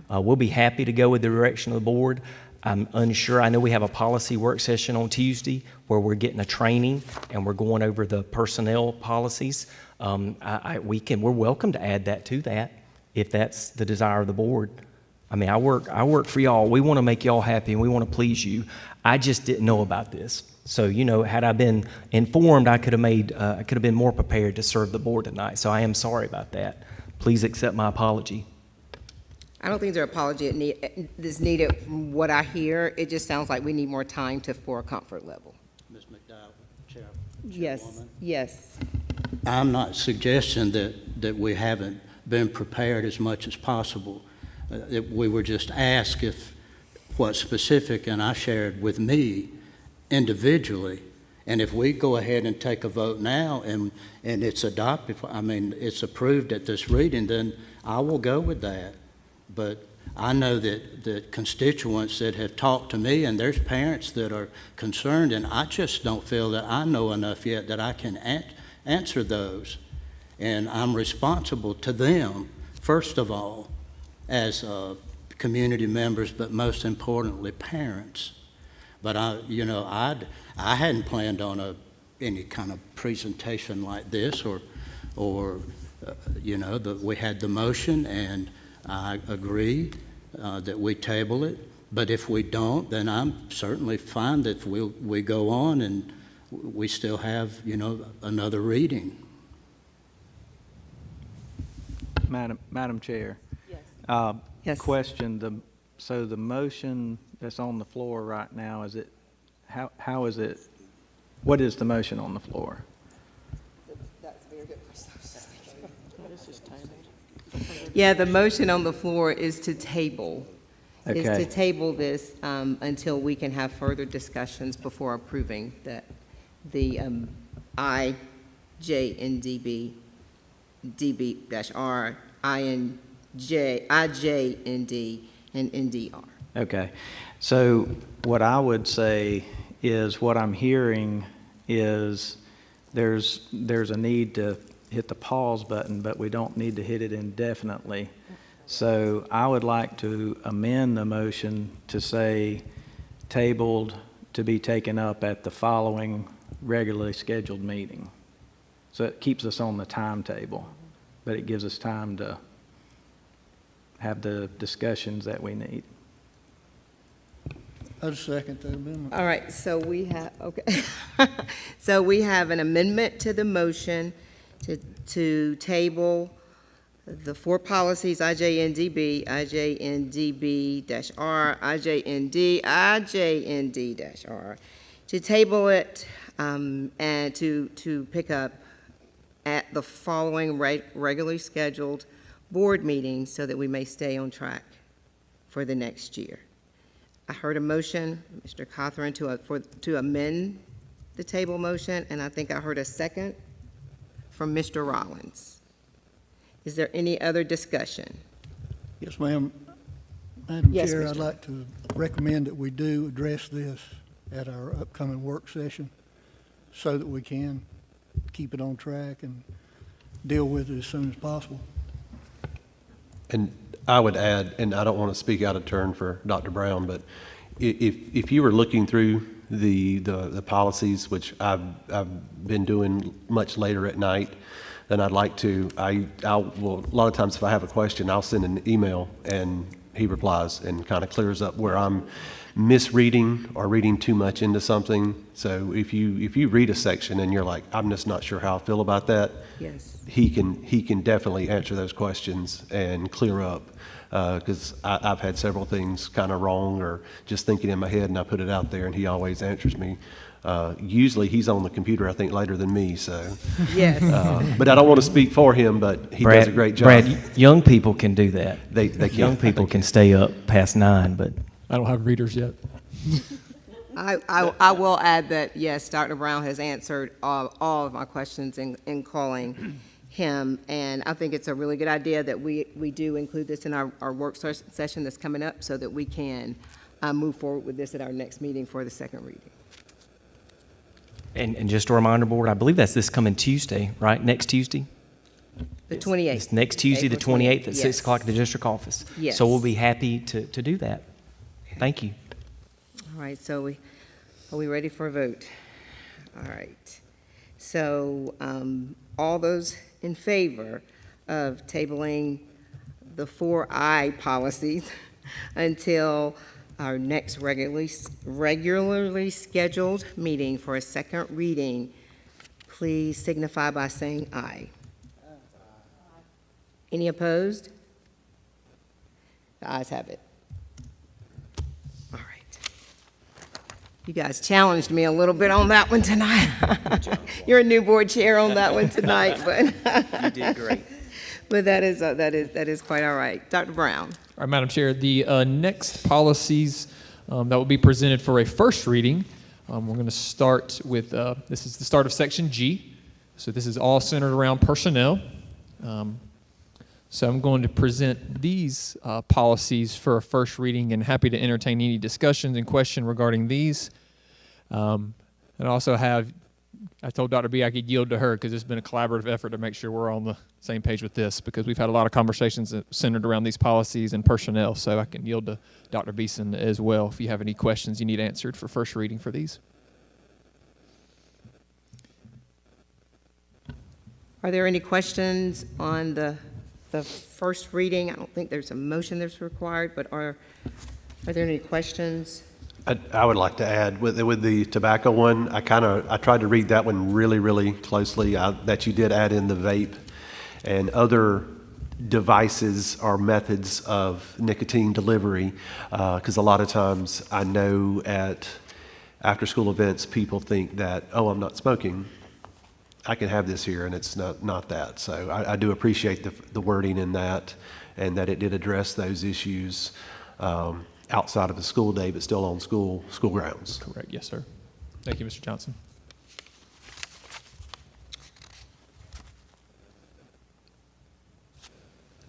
We'll be happy to go with the direction of the board. I'm unsure. I know we have a policy work session on Tuesday where we're getting a training and we're going over the personnel policies. We're welcome to add that to that if that's the desire of the board. I mean, I work for y'all. We want to make y'all happy and we want to please you. I just didn't know about this. So, had I been informed, I could have been more prepared to serve the board tonight. So I am sorry about that. Please accept my apology. I don't think there's an apology is needed from what I hear. It just sounds like we need more time for a comfort level. Ms. McDowell, Yes, Chairwoman. yes. I'm not suggesting that we haven't been prepared as much as possible. We were just asked what specific, and I shared with me individually. And if we go ahead and take a vote now and it's adopted, it's approved at this reading, then I will go with that. But I know that constituents that have talked to me, and there's parents that are concerned, and I just don't feel that I know enough yet that I can answer those. And I'm responsible to them, first of all, as community members, but most importantly, parents. But I hadn't planned on any kind of presentation like this, we had the motion, and I agree that we table it. But if we don't, then I'm certainly fine that we go on and we still have, another reading. Madam Chair. Yes. Yes. Question, so the motion that's on the floor right now, how is it, what is the motion on the floor? That's a very good question. Yeah, the motion on the floor is to table. Is to table this until we can have further discussions before approving the I, J, and DB-R, IJ, and D, and NDR. Okay, so what I would say is what I'm hearing is there's a need to hit the pause button, but we don't need to hit it indefinitely. So I would like to amend the motion to say tabled to be taken up at the following regularly scheduled meeting. So it keeps us on the timetable, but it gives us time to have the discussions that we need. I'd second that amendment. All right, so we have, okay. So we have an amendment to the motion to table the four policies, IJNDB, IJNDB-R, IJND, IJND-R, to table it and to pick up at the following regularly scheduled board meetings so that we may stay on track for the next year. I heard a motion, Mr. Cothran, to amend the table motion, and I think I heard a second from Mr. Rollins. Is there any other discussion? Yes, ma'am. Madam Yes, Chair, Mr. I'd like to recommend that we do address this at our upcoming work session so that we can keep it on track and deal with it as soon as possible. And I would add, and I don't want to speak out of turn for Dr. Brown, but if you were looking through the policies, which I've been doing much later at night than I'd like to, I'll a lot of times if I have a question, I'll send an email and he replies and kind of clears up where I'm misreading or reading too much into something. So if you read a section and you're like, I'm just not sure how I feel about that, Yes. he can definitely answer those questions and clear up. Because I've had several things kind of wrong or just thinking in my head, and I put it out there, and he always answers me. Usually he's on the computer, I think, later than me, so. Yes. But I don't want to speak for him, but he does a great job. Brad, young people can do that. They can. Young people can stay up past 9, but I don't have readers yet. I will add that, yes, Dr. Brown has answered all of my questions in calling him, and I think it's a really good idea that we do include this in our work session that's coming up so that we can move forward with this at our next meeting for the second reading. and just a reminder, board, I believe that's this coming Tuesday, right? Next Tuesday? The 28th. It's next Tuesday, the April 28th at 6 yes. o'clock at the district office. Yes. So we'll be happy to do that. Thank you. All right, so are we ready for a vote? All right. So all those in favor of tabling the 4I policies until our next regularly scheduled meeting for a second reading, please signify by saying aye. Any opposed? The ayes have it. All right. You guys challenged me a little bit on that one tonight. You're a new board chair on that one tonight, but You did great. but that is quite all right. Dr. Brown. All right, Madam Chair, the next policies that will be presented for a first reading, we're going to start with, this is the start of Section G. So this is all centered around personnel. So I'm going to present these policies for a first reading and happy to entertain any discussions and questions regarding these. And also I told Dr. B I could yield to her because it's been a collaborative effort to make sure we're on the same page with this because we've had a lot of conversations centered around these policies and personnel. So I can yield to Dr. Beeson as well if you have any questions you need answered for first reading for these. Are there any questions on the first reading? I don't think there's a motion that's required, but are there any questions? I would like to add, with the tobacco one, I tried to read that one really, really closely, that you did add in the vape and other devices or methods of nicotine delivery, because a lot of times I know at after-school events, people think that, oh, I'm not smoking, I can have this here, and it's not that. So I do appreciate the wording in that, and that it did address those issues outside of the school day, but still on school grounds. Correct. Yes, sir. Thank you, Mr. Johnson.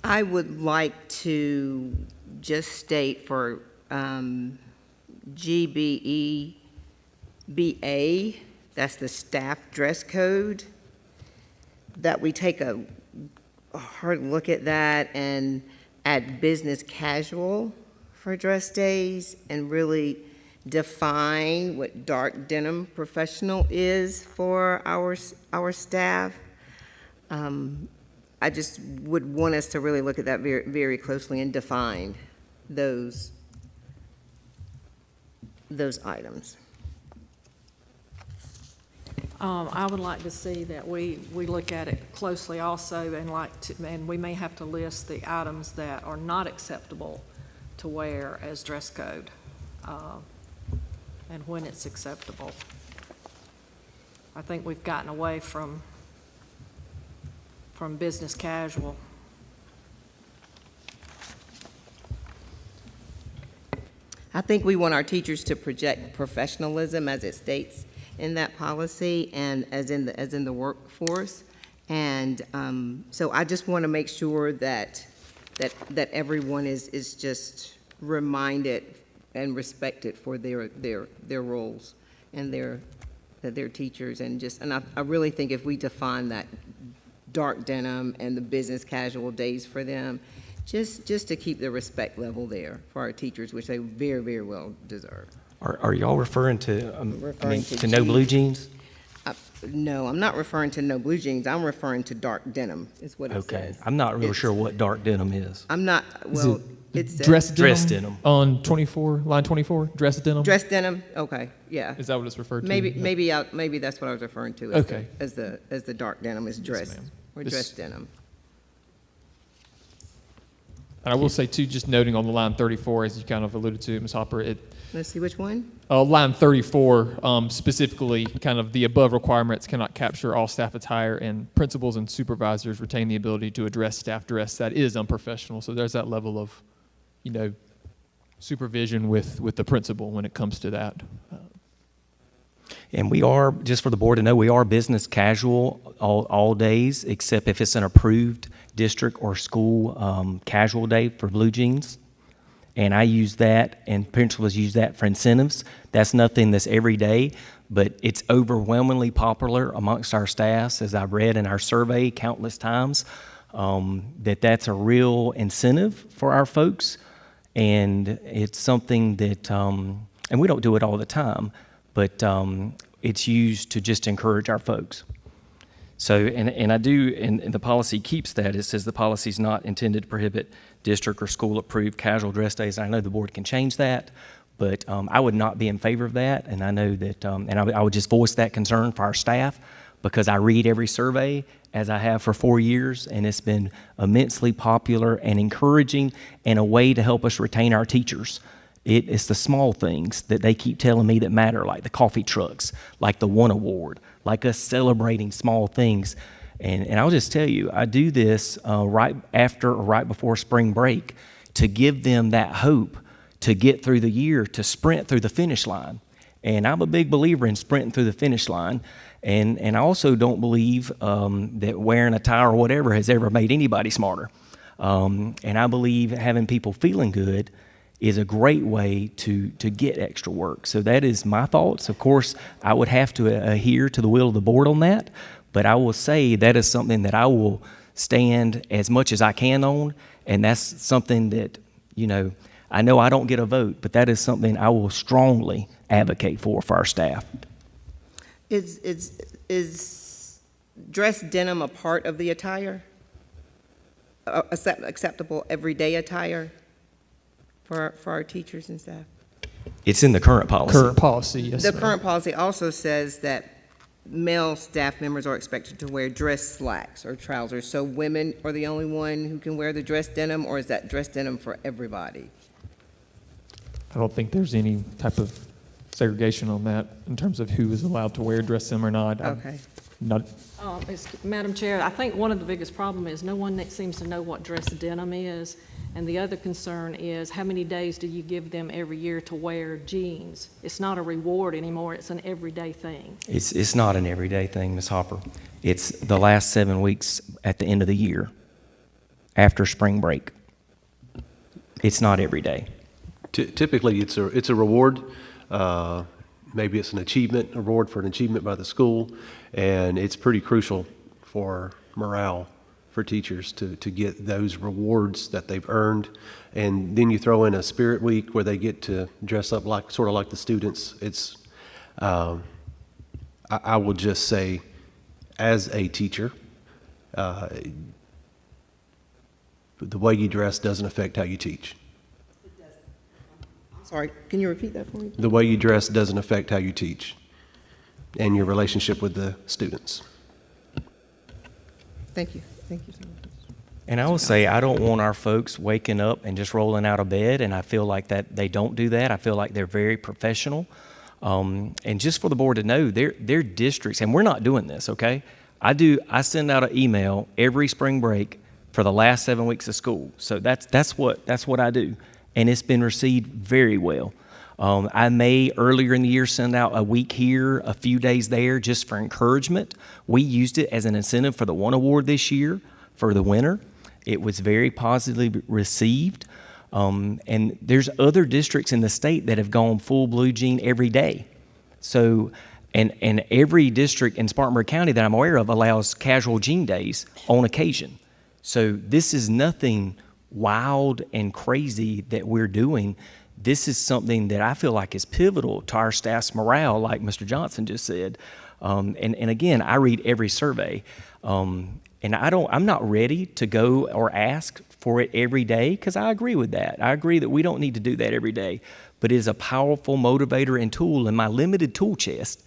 I would like to just state for GBEBA, that's the staff dress code, that we take a hard look at that and add business casual for dress days and really define what dark denim professional is for our staff. I just would want us to really look at that very, very closely and define those items. I would like to see that we look at it closely also and we may have to list the items that are not acceptable to wear as dress code and when it's acceptable. I think we've gotten away from business casual. I I think we want our teachers to project professionalism as it states in that policy and as in the workforce. And so I just want to make sure that everyone is just reminded and respected for their roles and their teachers. And I really think if we define that dark denim and the business casual days for them, just to keep the respect level there for our teachers, which they very, very well deserve. Are y'all referring to, Referring to no blue jeans. jeans? No, I'm not referring to no blue jeans. I'm referring to dark denim, is what it Okay, says. I'm not real It's- sure what dark denim is. I'm not, well, it says. Dress denim? Dress denim. On 24, line 24, dress denim? Dress denim, okay, yeah. Is that what it's referred to? Maybe that's what I was referring to. As Okay. As the dark denim is dress, ma'am. or This- dress denim. And I will say too, just noting on the line 34, as you kind of alluded to, Ms. Hopper, Let's see which one? line 34, specifically, kind of the above requirements cannot capture all staff attire, and principals and supervisors retain the ability to address staff dress that is unprofessional. So there's that level of, supervision with the principal when it comes to that. And we are, just for the board to know, we are business casual all days, except if it's an approved district or school casual day for blue jeans. And I use that, and principals use that for incentives. That's nothing that's every day, but it's overwhelmingly popular amongst our staffs, as I've read in our survey countless times, that's a real incentive for our folks. And it's something that, and we don't do it all the time, but it's used to just encourage our folks. So, and I do, and the policy keeps that. It says the policy is not intended to prohibit district or school-approved casual dress days. I know the board can change that, but I would not be in favor of that. And I know that, and I would just voice that concern for our staff, because I read every survey, as I have for 4 years, and it's been immensely popular and encouraging and a way to help us retain our teachers. It's the small things that they keep telling me that matter, like the coffee trucks, like the one award, like us celebrating small things. And I'll just tell you, I do this right after or right before spring break to give them that hope to get through the year, to sprint through the finish line. And I'm a big believer in sprinting through the finish line. And I also don't believe that wearing a tie or whatever has ever made anybody smarter. And I believe having people feeling good is a great way to get extra work. So that is my thoughts. Of course, I would have to adhere to the will of the board on that, but I will say that is something that I will stand as much as I can on, and that's something that, I know I don't get a vote, but that is something I will strongly advocate for our staff. Is dress denim a part of the attire? Acceptable everyday attire for our teachers and staff? It's in the current policy. Current policy, yes. The ma'am. current policy also says that male staff members are expected to wear dress slacks or trousers. So women are the only one who can wear the dress denim, or is that dress denim for everybody? I don't think there's any type of segregation on that in terms of who is allowed to wear dress denim or not. Okay. Madam Chair, I think one of the biggest problems is no one seems to know what dress denim is. And the other concern is, how many days do you give them every year to wear jeans? It's not a reward anymore, it's an everyday thing. It's not an everyday thing, Ms. Hopper. It's the last 7 weeks at the end of the year, after spring break. It's not every day. Typically, it's a reward. Maybe it's an achievement, a reward for an achievement by the school, and it's pretty crucial for morale for teachers to get those rewards that they've earned. And then you throw in a spirit week where they get to dress up sort of like the students. It's, I will just say, as a teacher, the way you dress doesn't affect how you teach. Sorry, can you repeat that for me? The way you dress doesn't affect how you teach and your relationship with the students. Thank you. Thank you so much. And I will say, I don't want our folks waking up and just rolling out of bed, and I feel like that they don't do that. I feel like they're very professional. And just for the board to know, their districts, and we're not doing this, okay? I send out an email every spring break for the last 7 weeks of school. So that's what I do. And it's been received very well. I may earlier in the year send out a week here, a few days there, just for encouragement. We used it as an incentive for the One Award this year for the winner. It was very positively received. And there's other districts in the state that have gone full Blue Jean every day. So, and every district in Spartanburg County that I'm aware of allows casual jean days on occasion. So this is nothing wild and crazy that we're doing. This is something that I feel like is pivotal to our staff's morale, like Mr. Johnson just said. And again, I read every survey. And I'm not ready to go or ask for it every day, because I agree with that. I agree that we don't need to do that every day, but it is a powerful motivator and tool in my limited tool chest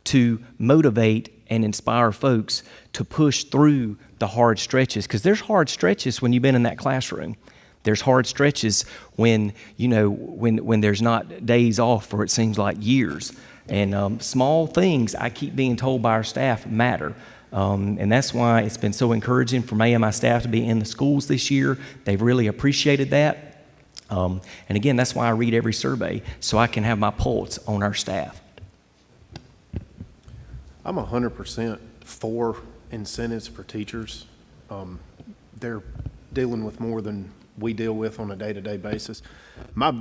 to motivate and inspire folks to push through the hard stretches, because there's hard stretches when you've been in that classroom. There's hard stretches when, when there's not days off for it seems like years. And small things, I keep being told by our staff, matter. And that's why it's been so encouraging for me and my staff to be in the schools this year. They've really appreciated that. And again, that's why I read every survey, so I can have my pulse on our staff. I'm 100% for incentives for teachers. They're dealing with more than we deal with on a day-to-day basis. My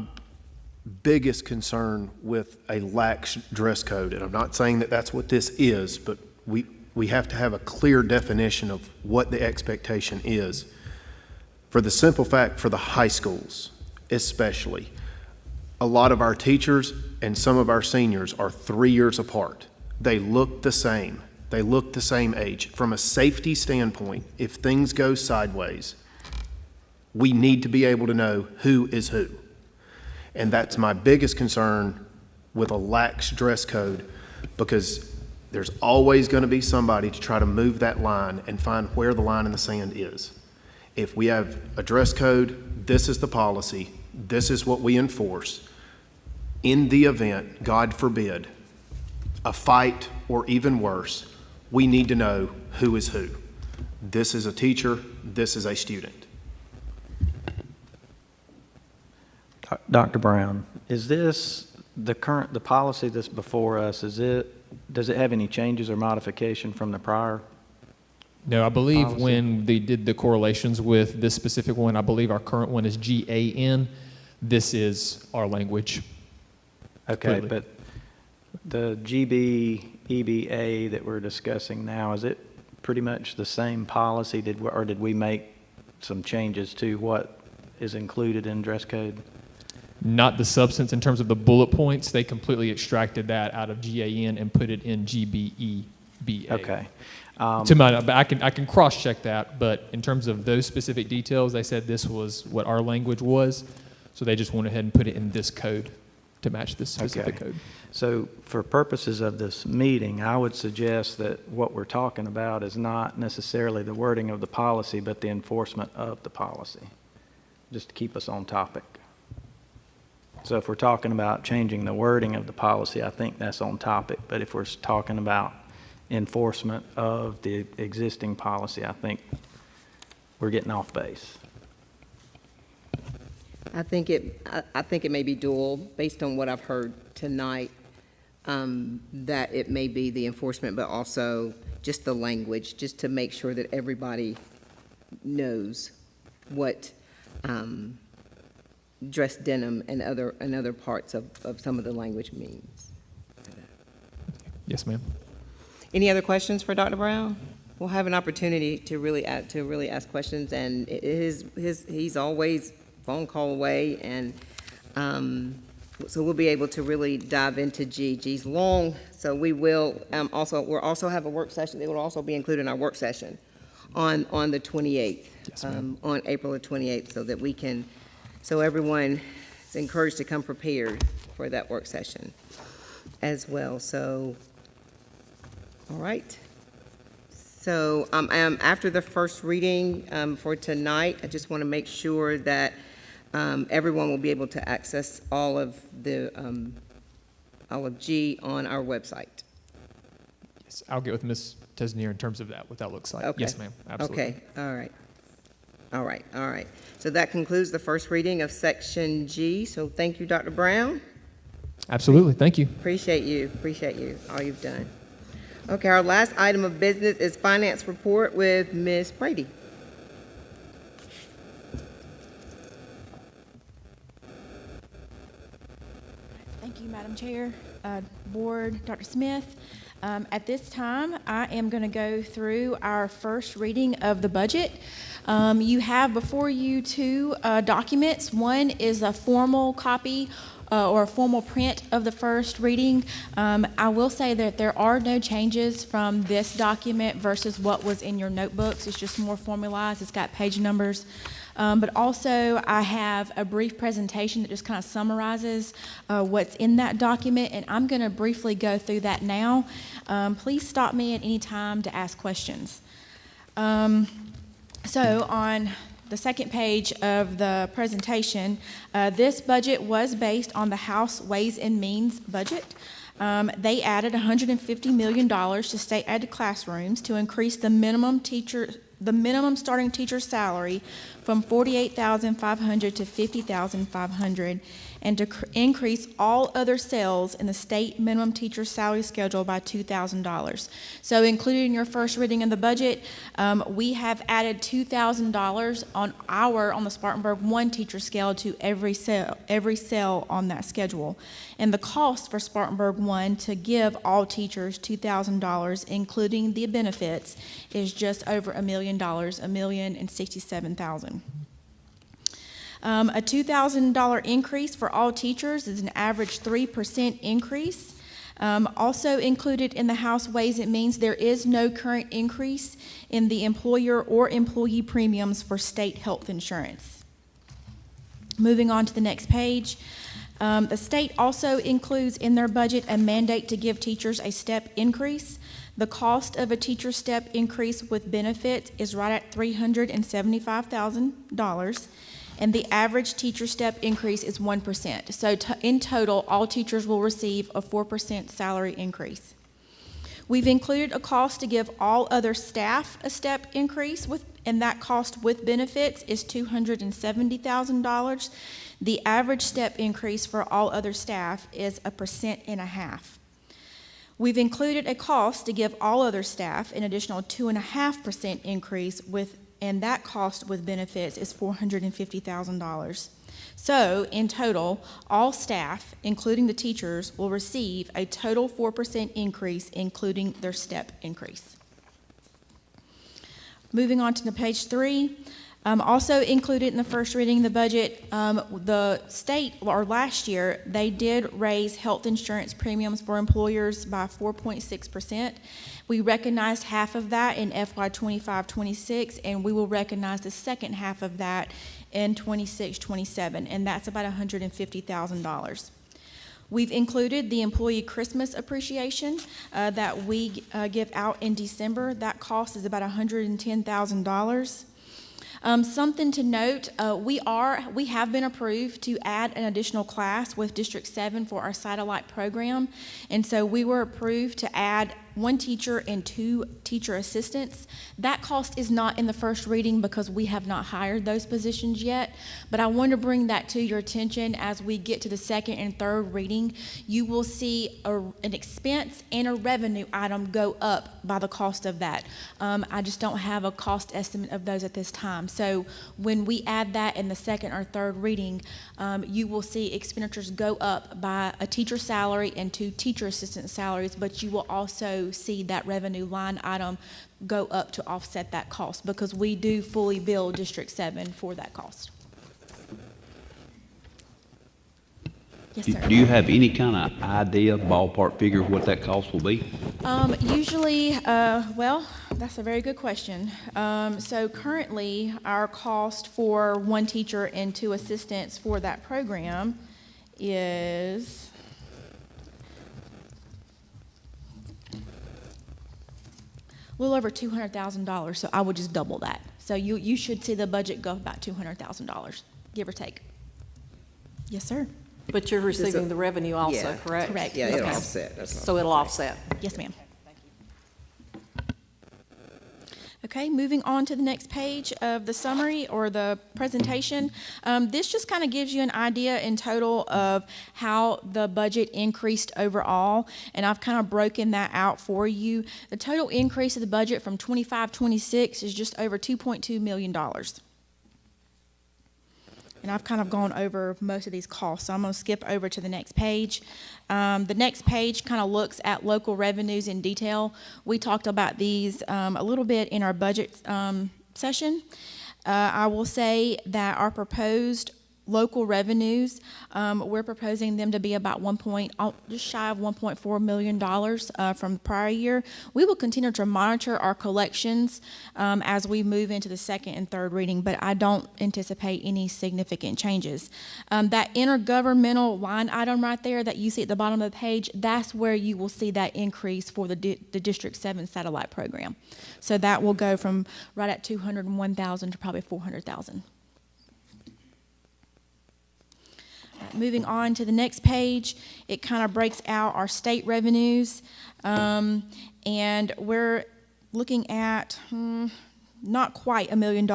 biggest concern with a lax dress code, and I'm not saying that that's what this is, but we have to have a clear definition of what the expectation is. For the simple fact, for the high schools especially, a lot of our teachers and some of our seniors are 3 years apart. They look the same. They look the same age. From a safety standpoint, if things go sideways, we need to be able to know who is who. And that's my biggest concern with a lax dress code, because there's always going to be somebody to try to move that line and find where the line in the sand is. If we have a dress code, this is the policy, this is what we enforce. In the event, God forbid, a fight or even worse, we need to know who is who. This is a teacher, this is a student. Dr. Brown, is this the policy that's before us, does it have any changes or modification from the prior? No, I believe policy? when they did the correlations with this specific one, I believe our current one is GAN. This is our language. Okay, Completely. but the GBEBA that we're discussing now, is it pretty much the same policy, or did we make some changes to what is included in dress code? Not the substance in terms of the bullet points. They completely extracted that out of GAN and put it in GBEBA. Okay. I can cross-check that, but in terms of those specific details, they said this was what our language was, so they just went ahead and put it in this code to match this specific code. So for purposes of this meeting, I would suggest that what we're talking about is not necessarily the wording of the policy, but the enforcement of the policy, just to keep us on topic. So if we're talking about changing the wording of the policy, I think that's on topic. But if we're talking about enforcement of the existing policy, I think we're getting off base. I think it may be dual, based on what I've heard tonight, that it may be the enforcement, but also just the language, just to make sure that everybody knows what dress denim and other parts of some of the language means. Yes, ma'am. Any other questions for Dr. Brown? We'll have an opportunity to really ask questions, and he's always phone call away, and so we'll be able to really dive into G. G's long, so we will we'll also have a work session. It will also be included in our work session on the 28th, Yes, ma'am. on April the 28th, so that we can, so everyone is encouraged to come prepared for that work session as well. So, all right. So after the first reading for tonight, I just want to make sure that everyone will be able to access all of G on our website. Yes, I'll get with Ms. Tesnier in terms of that, what that looks like. Okay. Yes, ma'am, absolutely. Okay, all right. So that concludes the first reading of Section G. So thank you, Dr. Brown. Absolutely. Thank you. Appreciate you, all you've done. Okay, our last item of business is finance report with Ms. Brady. Thank you, Madam Chair, Board, Dr. Smith. At this time, I am going to go through our first reading of the budget. You have before you two documents. One is a formal copy or a formal print of the first reading. I will say that there are no changes from this document versus what was in your notebooks. It's just more formalized. It's got page numbers. But also, I have a brief presentation that just kind of summarizes what's in that document, and I'm going to briefly go through that now. Please stop me at any time to ask questions. So on the second page of the presentation, this budget was based on the House Ways and Means budget. They added $150 million to state-aided classrooms to increase the minimum starting teacher salary from $48,500 to $50,500, and to increase all other sales in the state minimum teacher salary schedule by $2,000. So included in your first reading of the budget, we have added $2,000 on the Spartanburg 1 teacher scale to every cell on that schedule. And the cost for Spartanburg 1 to give all teachers $2,000, including the benefits, is just over $1 million, $1,067,000. A $2,000 increase for all teachers is an average 3% increase. Also included in the House Ways and Means, there is no current increase in the employer or employee premiums for state health insurance. Moving on to the next page. The state also includes in their budget a mandate to give teachers a step increase. The cost of a teacher step increase with benefits is right at $375,000, and the average teacher step increase is 1%. So in total, all teachers will receive a 4% salary increase. We've included a cost to give all other staff a step increase, and that cost with benefits is $270,000. The average step increase for all other staff is 1.5%. We've included a cost to give all other staff an additional 2.5% increase, and that cost with benefits is $450,000. So, in total, all staff, including the teachers, will receive a total 4% increase, including their step increase. Moving on to page 3. Also included in the first reading of the budget, the state, or last year, they did raise health insurance premiums for employers by 4.6%. We recognized half of that in FY 25-26, and we will recognize the second half of that in 26-27, and that's about $150,000. We've included the employee Christmas appreciation that we give out in December. That cost is about $110,000. Something to note, we have been approved to add an additional class with District 7 for our satellite program, and so we were approved to add 1 teacher and 2 teacher assistants. That cost is not in the first reading because we have not hired those positions yet, but I want to bring that to your attention as we get to the second and third reading. You will see an expense and a revenue item go up by the cost of that. I just don't have a cost estimate of those at this time. So when we add that in the second or third reading, you will see expenditures go up by a teacher salary and 2 teacher assistant salaries, but you will also see that revenue line item go up to offset that cost because we do fully bill District 7 for that cost. Yes, sir. Do you have any kind of idea, ballpark figure of what that cost will be? Usually, well, that's a very good question. So currently, our cost for 1 teacher and 2 assistants for that program is a little over $200,000, so I would just double that. So you should see the budget go about $200,000, give or take. Yes, sir. But you're receiving the revenue also, Yeah. correct? Correct. Yeah, Yes, it'll ma'am. offset. That's what So I was it'll gonna say. offset. Yes, ma'am. Okay, moving on to the next page of the summary or the presentation. This just kind of gives you an idea in total of how the budget increased overall, and I've kind of broken that out for you. The total increase of the budget from 25-26 is just over $2.2 million. And I've kind of gone over most of these costs, so I'm going to skip over to the next page. The next page kind of looks at local revenues in detail. We talked about these a little bit in our budget session. I will say that our proposed local revenues, we're proposing them to be about just shy of $1.4 million from the prior year. We will continue to monitor our collections as we move into the second and third reading, but I don't anticipate any significant changes. That intergovernmental line item right there that you see at the bottom of the page, that's where you will see that increase for the District 7 satellite program. So that will go from right at $201,000 to probably $400,000. Moving on to the next page, it kind of breaks out our state revenues, and we're looking at not quite $1 million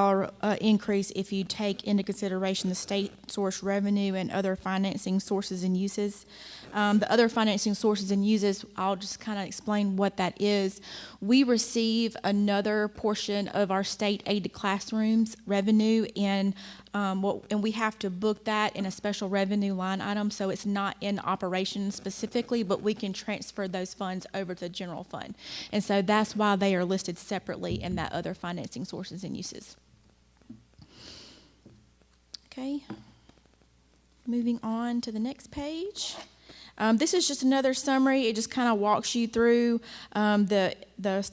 increase if you take into consideration the state source revenue and other financing sources and uses. The other financing sources and uses, I'll just kind of explain what that is. We receive another portion of our state aid to classrooms revenue, and we have to book that in a special revenue line item, so it's not in operations specifically, but we can transfer those funds over to the general fund. And so that's why they are listed separately in that other financing sources and uses. Okay, moving on to the next page. This is just another summary. It just kind of walks you through the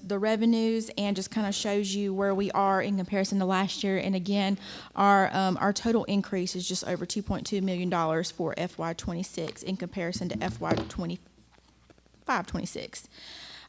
revenues and just kind of shows you where we are in comparison to last year. And again, our total increase is just over $2.2 million for FY26 in comparison to FY25-26.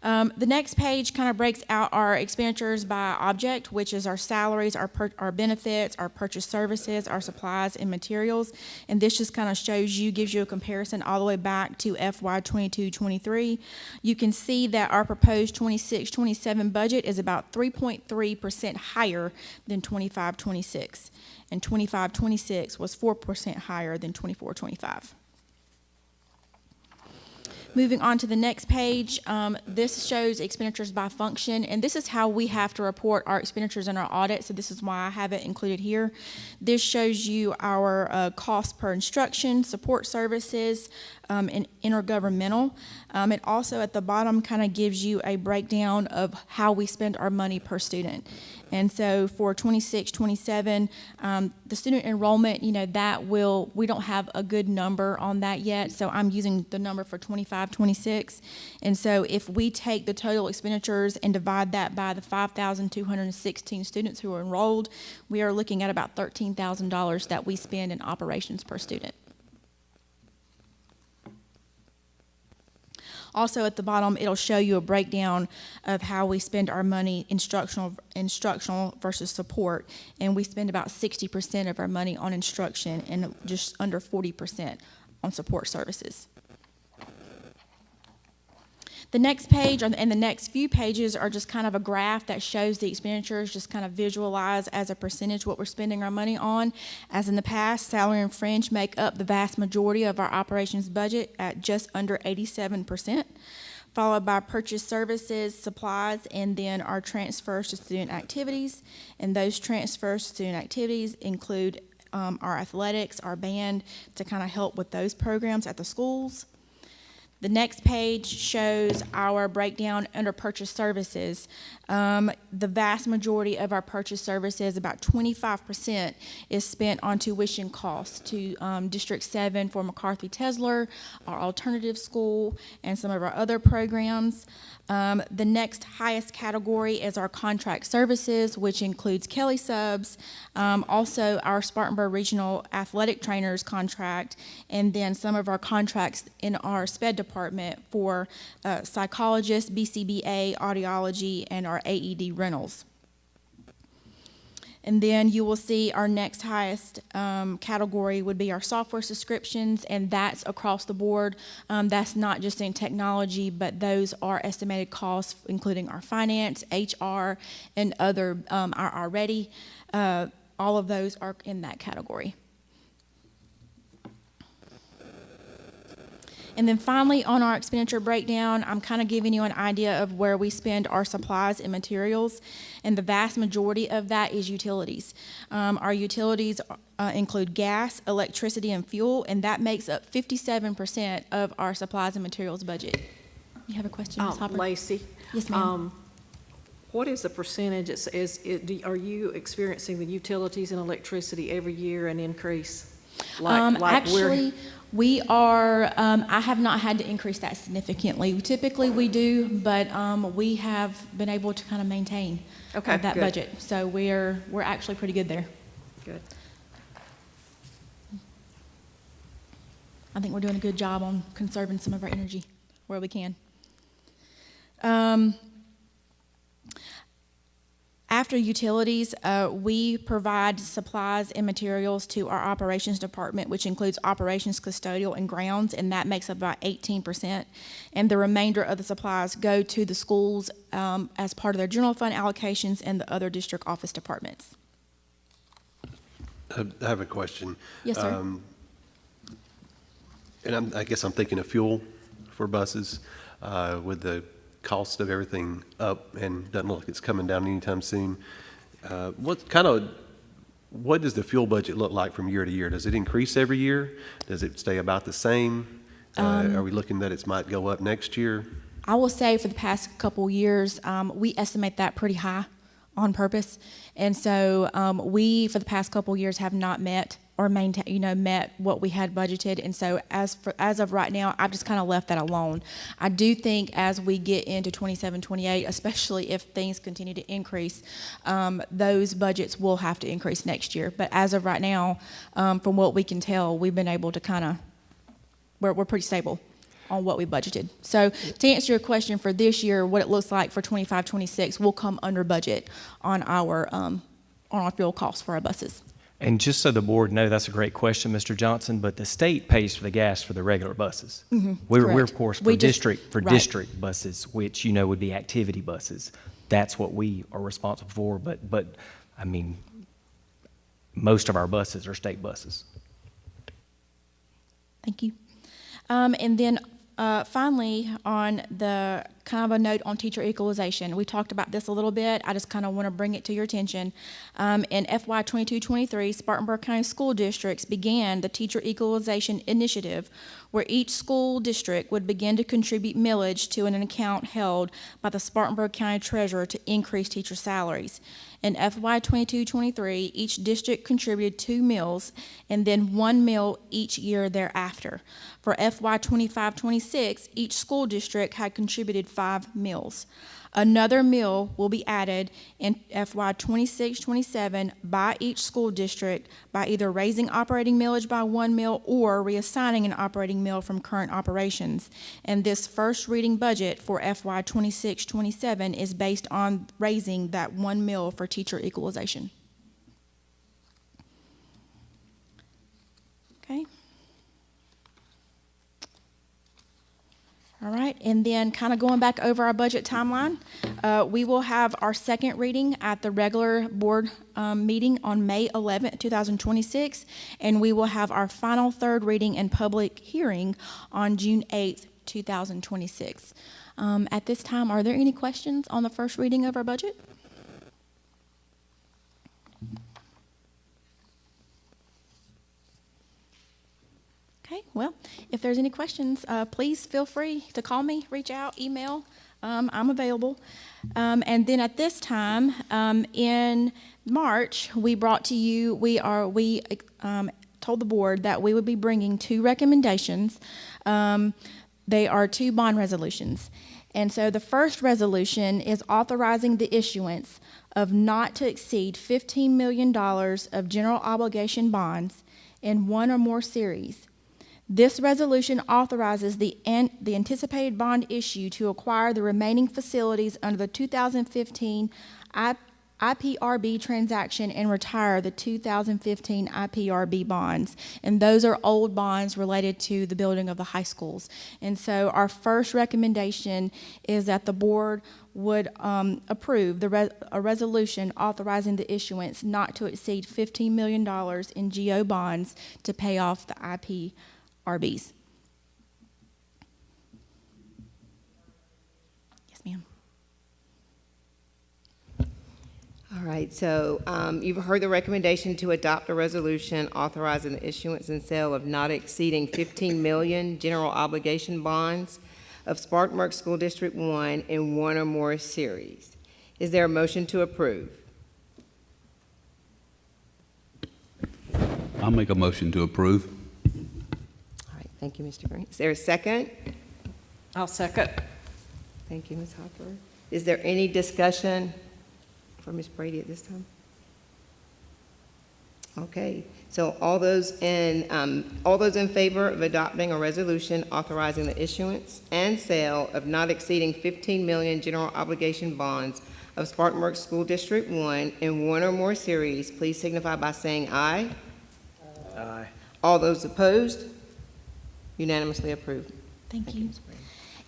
The next page kind of breaks out our expenditures by object, which is our salaries, our benefits, our purchase services, our supplies and materials. And this just kind of gives you a comparison all the way back to FY 22-23. You can see that our proposed 26-27 budget is about 3.3% higher than 25-26. And 25-26 was 4% higher than 24-25. Moving on to the next page, this shows expenditures by function, and this is how we have to report our expenditures in our audit, so this is why I have it included here. This shows you our cost per instruction, support services, and intergovernmental. It also at the bottom kind of gives you a breakdown of how we spend our money per student. And so for 26-27, the student enrollment, we don't have a good number on that yet, so I'm using the number for 25-26. And so if we take the total expenditures and divide that by the 5,216 students who are enrolled, we are looking at about $13,000 that we spend in operations per student. Also at the bottom, it'll show you a breakdown of how we spend our money instructional versus support. And we spend about 60% of our money on instruction and just under 40% on support services. The next page and the next few pages are just kind of a graph that shows the expenditures, just kind of visualize as a percentage what we're spending our money on. As in the past, salary and fringe make up the vast majority of our operations budget at just under 87%, followed by purchase services, supplies, and then our transfers to student activities. And those transfers to student activities include our athletics, our band, to kind of help with those programs at the schools. The next page shows our breakdown under purchase services. The vast majority of our purchase services, about 25%, is spent on tuition costs to District 7 for McCarthy Tesler, our alternative school, and some of our other programs. The next highest category is our contract services, which includes Kelly Subs, also our Spartanburg Regional Athletic Trainers contract, and then some of our contracts in our SPED department for psychologists, BCBA, audiology, and our AED rentals. And then you will see our next highest category would be our software subscriptions, and that's across the board. That's not just in technology, but those are estimated costs, including our finance, HR, and other are already. All of those are in that category. And then finally, on our expenditure breakdown, I'm kind of giving you an idea of where we spend our supplies and materials, and the vast majority of that is utilities. Our utilities include gas, electricity, and fuel, and that makes up 57% of our supplies and materials budget. You have a question, Ms. Hopper? Lacey? Yes, ma'am. What is the percentage, are you experiencing the utilities and electricity every year an increase? Actually, we are, I have not had to increase that significantly. Typically we do, but we have been able to kind of maintain that good. budget. So we're actually pretty good there. Good. I think we're doing a good job on conserving some of our energy where we can. After utilities, we provide supplies and materials to our operations department, which includes operations, custodial, and grounds, and that makes up about 18%. And the remainder of the supplies go to the schools as part of their general fund allocations and the other district office departments. I have a question. Yes, sir. And I guess I'm thinking of fuel for buses with the cost of everything up and doesn't look like it's coming down anytime soon. What does the fuel budget look like from year to year? Does it increase every year? Does it stay about the same? Are we looking that it might go up next year? I will say for the past couple years, we estimate that pretty high on purpose. And so we, for the past couple years, have not met or met what we had budgeted. And so as of right now, I've just kind of left that alone. I do think as we get into 27, 28, especially if things continue to increase, those budgets will have to increase next year. But as of right now, from what we can tell, we've been able to we're pretty stable on what we budgeted. So to answer your question for this year, what it looks like for 25, 26, we'll come under budget on our fuel costs for our buses. And just so the board know, that's a great question, Mr. Johnson, but the state pays for the gas for the regular buses. Mm-hmm, We're of course, for We just- district district buses, which, would be activity buses. That's what we are responsible for, but I mean, most of our buses are state buses. Thank you. And then finally, on the kind of a note on teacher equalization, we talked about this a little bit. I just kind of want to bring it to your attention. In FY 22-23, Spartanburg County School Districts began the Teacher Equalization Initiative, where each school district would begin to contribute millage to an account held by the Spartanburg County Treasurer to increase teacher salaries. In FY 22-23, each district contributed 2 mills and then 1 mill each year thereafter. For FY 25-26, each school district had contributed 5 mills. Another mill will be added in FY 26-27 by each school district by either raising operating millage by 1 mill or reassigning an operating mill from current operations. And this first reading budget for FY 26-27 is based on raising that 1 mill for teacher equalization. Okay. All right, and then kind of going back over our budget timeline, we will have our second reading at the regular board meeting on May 11th, 2026, and we will have our final third reading and public hearing on June 8th, 2026. At this time, are there any questions on the first reading of our budget? Okay, well, if there's any questions, please feel free to call me, reach out, email. I'm available. And then at this time, in March, we brought to you, we told the board that we would be bringing 2 recommendations. They are 2 bond resolutions. And so the first resolution is authorizing the issuance of not to exceed $15 million of general obligation bonds in 1 or more series. This resolution authorizes the anticipated bond issue to acquire the remaining facilities under the 2015 IPRB transaction and retire the 2015 IPRB bonds. And those are old bonds related to the building of the high schools. And so our first recommendation is that the board would approve a resolution authorizing the issuance not to exceed $15 million in GO bonds to pay off the IPRBs. Yes, ma'am. All right, so you've heard the recommendation to adopt a resolution authorizing the issuance and sale of not exceeding 15 million general obligation bonds of Spartanburg School District 1 in one or more series. Is there a motion to approve? I'll make a motion to approve. All right, thank you, Mr. Green. Is there a second? I'll second. Thank you, Ms. Hopper. Is there any discussion for Ms. Brady at this time? Okay, so all those in favor of adopting a resolution authorizing the issuance and sale of not exceeding 15 million general obligation bonds of Spartanburg School District 1 in one or more series, please signify by saying aye. Aye. All those opposed? Unanimously approved. Thank you.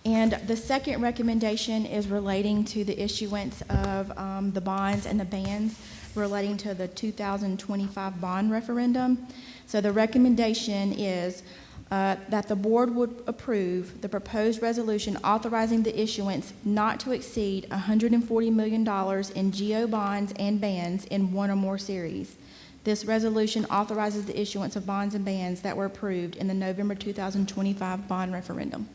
And the second recommendation is relating to the issuance of the bonds and the bans relating to the 2025 bond referendum. So the recommendation is that the board would approve the proposed resolution authorizing the issuance not to exceed $140 million in GO bonds and bans in one or more series. This resolution authorizes the issuance of bonds and bans that were approved in the November 2025 bond referendum.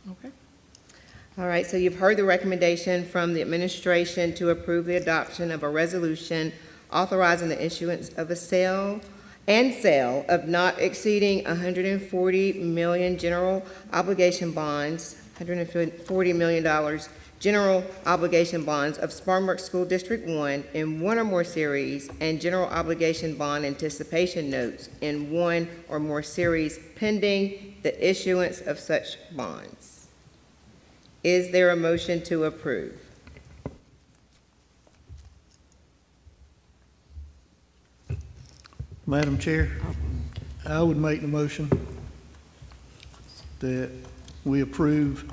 Okay. All right, so you've heard the recommendation from the administration to approve the adoption of a resolution authorizing the issuance of a sale of not exceeding 140 million general obligation bonds, $140 million general obligation bonds of Spartanburg School District 1 in one or more series, and general obligation bond anticipation notes in one or more series pending the issuance of such bonds. Is there a motion to approve? Madam Chair, I would make the motion that we approve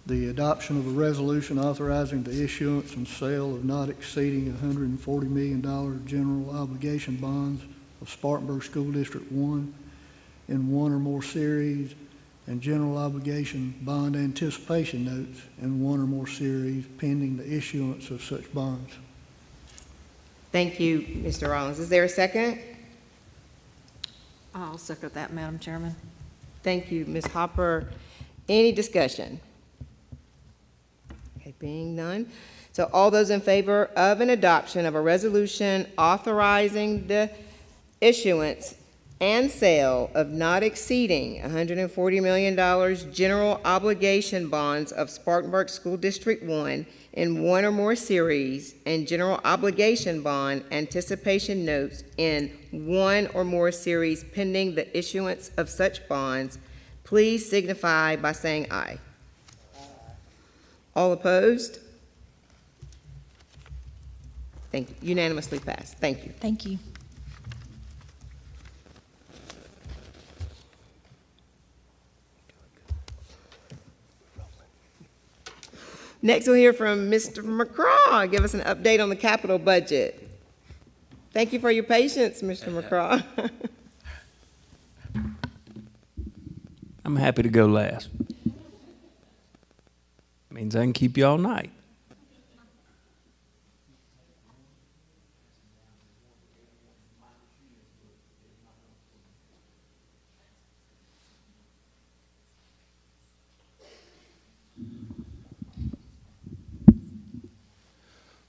the adoption of a resolution authorizing the issuance and sale of not exceeding $140 million general obligation bonds of Spartanburg School District 1 in one or more series, and general obligation bond anticipation notes in one or more series pending the issuance of such bonds. Thank you, Mr. Rollins. Is there a second? I'll second that, Madam Chairman. Thank you, Ms. Hopper. Any discussion? Okay, being none. So all those in favor of an adoption of a resolution authorizing the issuance and sale of not exceeding $140 million general obligation bonds of Spartanburg School District 1 in one or more series, and general obligation bond anticipation notes in one or more series pending the issuance of such bonds, please signify by saying aye. All opposed? Thank you. Unanimously passed. Thank you. Thank you. Next, we'll hear from Mr. McCraw. Give us an update on the capital budget. Thank you for your patience, Mr. McCraw. I'm happy to go last. Means I can keep you all night.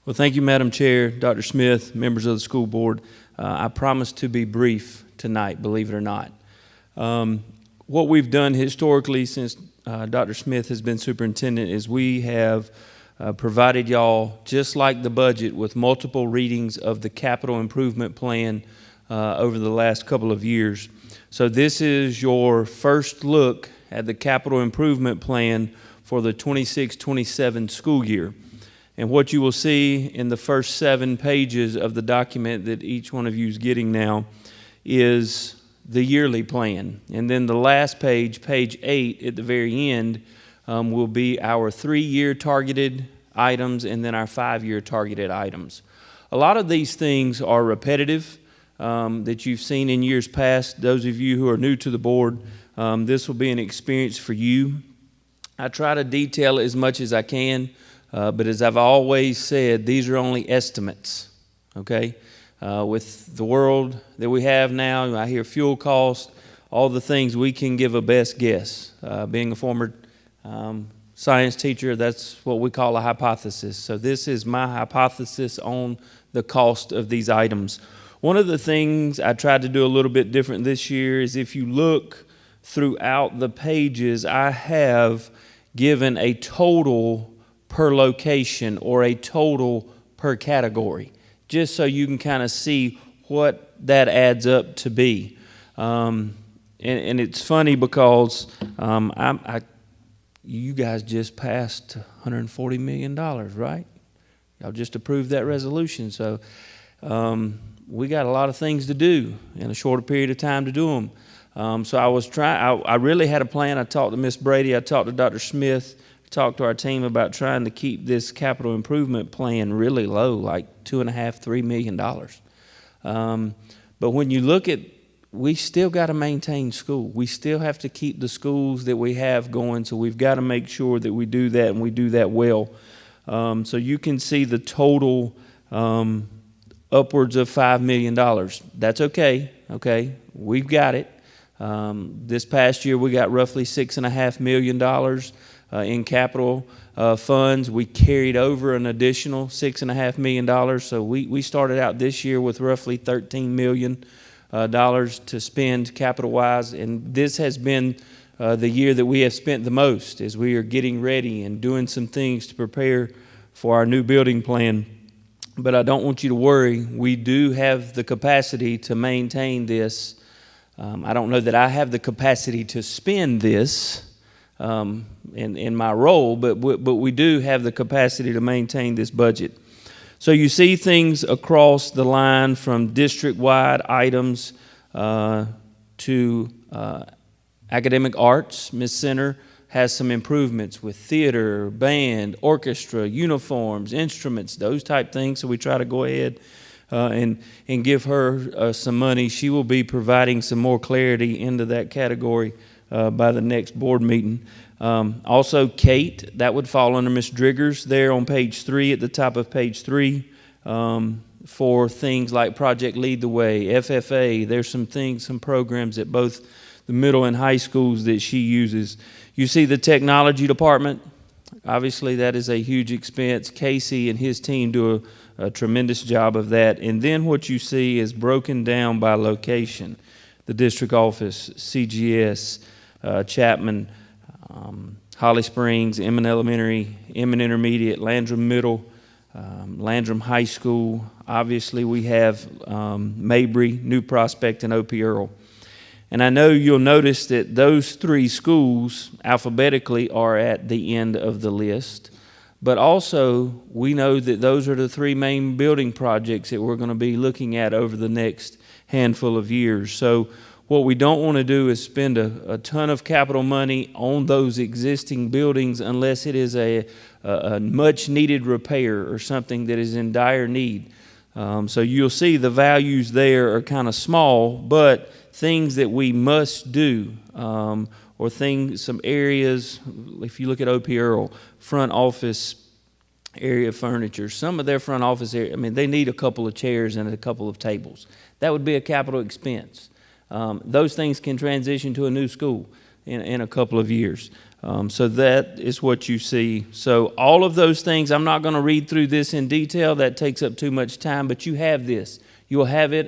Well, thank you, Madam Chair, Dr. Smith, members of the school board. I promise to be brief tonight, believe it or not. What we've done historically since Dr. Smith has been superintendent is we have provided y'all, just like the budget, with multiple readings of the capital improvement plan over the last couple of years. So this is your first look at the capital improvement plan for the 26-27 school year. And what you will see in the first 7 pages of the document that each one of you is getting now is the yearly plan. And then the last page, page 8 at the very end, will be our 3-year targeted items and then our 5-year targeted items. A lot of these things are repetitive that you've seen in years past. Those of you who are new to the board, this will be an experience for you. I try to detail it as much as I can, but as I've always said, these are only estimates, okay? With the world that we have now, I hear fuel costs, all the things, we can give a best guess. Being a former science teacher, that's what we call a hypothesis. So this is my hypothesis on the cost of these items. One of the things I tried to do a little bit different this year is if you look throughout the pages, I have given a total per location or a total per category, just so you can kind of see what that adds up to be. And it's funny because you guys just passed $140 million, right? Y'all just approved that resolution. So we got a lot of things to do in a shorter period of time to do them. So I really had a plan. I talked to Miss Brady. I talked to Dr. Smith. Talked to our team about trying to keep this capital improvement plan really low, like $2.5–3 million. But when you look at, we still got to maintain school. We still have to keep the schools that we have going, so we've got to make sure that we do that and we do that well. So you can see the total upwards of $5 million. That's okay, we've got it. This past year we got roughly $6.5 million in capital funds. We carried over an additional $6.5 million. So we started out this year with roughly $13 million to spend capital-wise. And this has been the year that we have spent the most as we are getting ready and doing some things to prepare for our new building plan. But I don't want you to worry. We do have the capacity to maintain this. I don't know that I have the capacity to spend this in my role, but we do have the capacity to maintain this budget. So you see things across the line from district-wide items to academic arts. Ms. Center has some improvements with theater, band, orchestra, uniforms, instruments, those type things. So we try to go ahead and give her some money. She will be providing some more clarity into that category by the next board meeting. Also, Kate, that would fall under Ms. Driggers there on page 3, at the top of page 3, for things like Project Lead the Way, FFA. There's some things, some programs at both the middle and high schools that she uses. You see the technology department. Obviously, that is a huge expense. Casey and his team do a tremendous job of that. And then what you see is broken down by location. The district office, CGS, Chapman, Holly Springs, Emmett Elementary, Emmett Intermediate, Landrum Middle, Landrum High School. Obviously, we have Mabry, New Prospect, and O.P. Earl. And I know you'll notice that those 3 schools alphabetically are at the end of the list. But also, we know that those are the 3 main building projects that we're going to be looking at over the next handful of years. So what we don't want to do is spend a ton of capital money on those existing buildings unless it is a much needed repair or something that is in dire need. So you'll see the values there are kind of small, but things that we must do, or things, some areas, if you look at O.P. Earl, front office area furniture, some of their front office area, I mean, they need a couple of chairs and a couple of tables. That would be a capital expense. Those things can transition to a new school in a couple of years. So that is what you see. So all of those things, I'm not going to read through this in detail. That takes up too much time, but you have this. You'll have it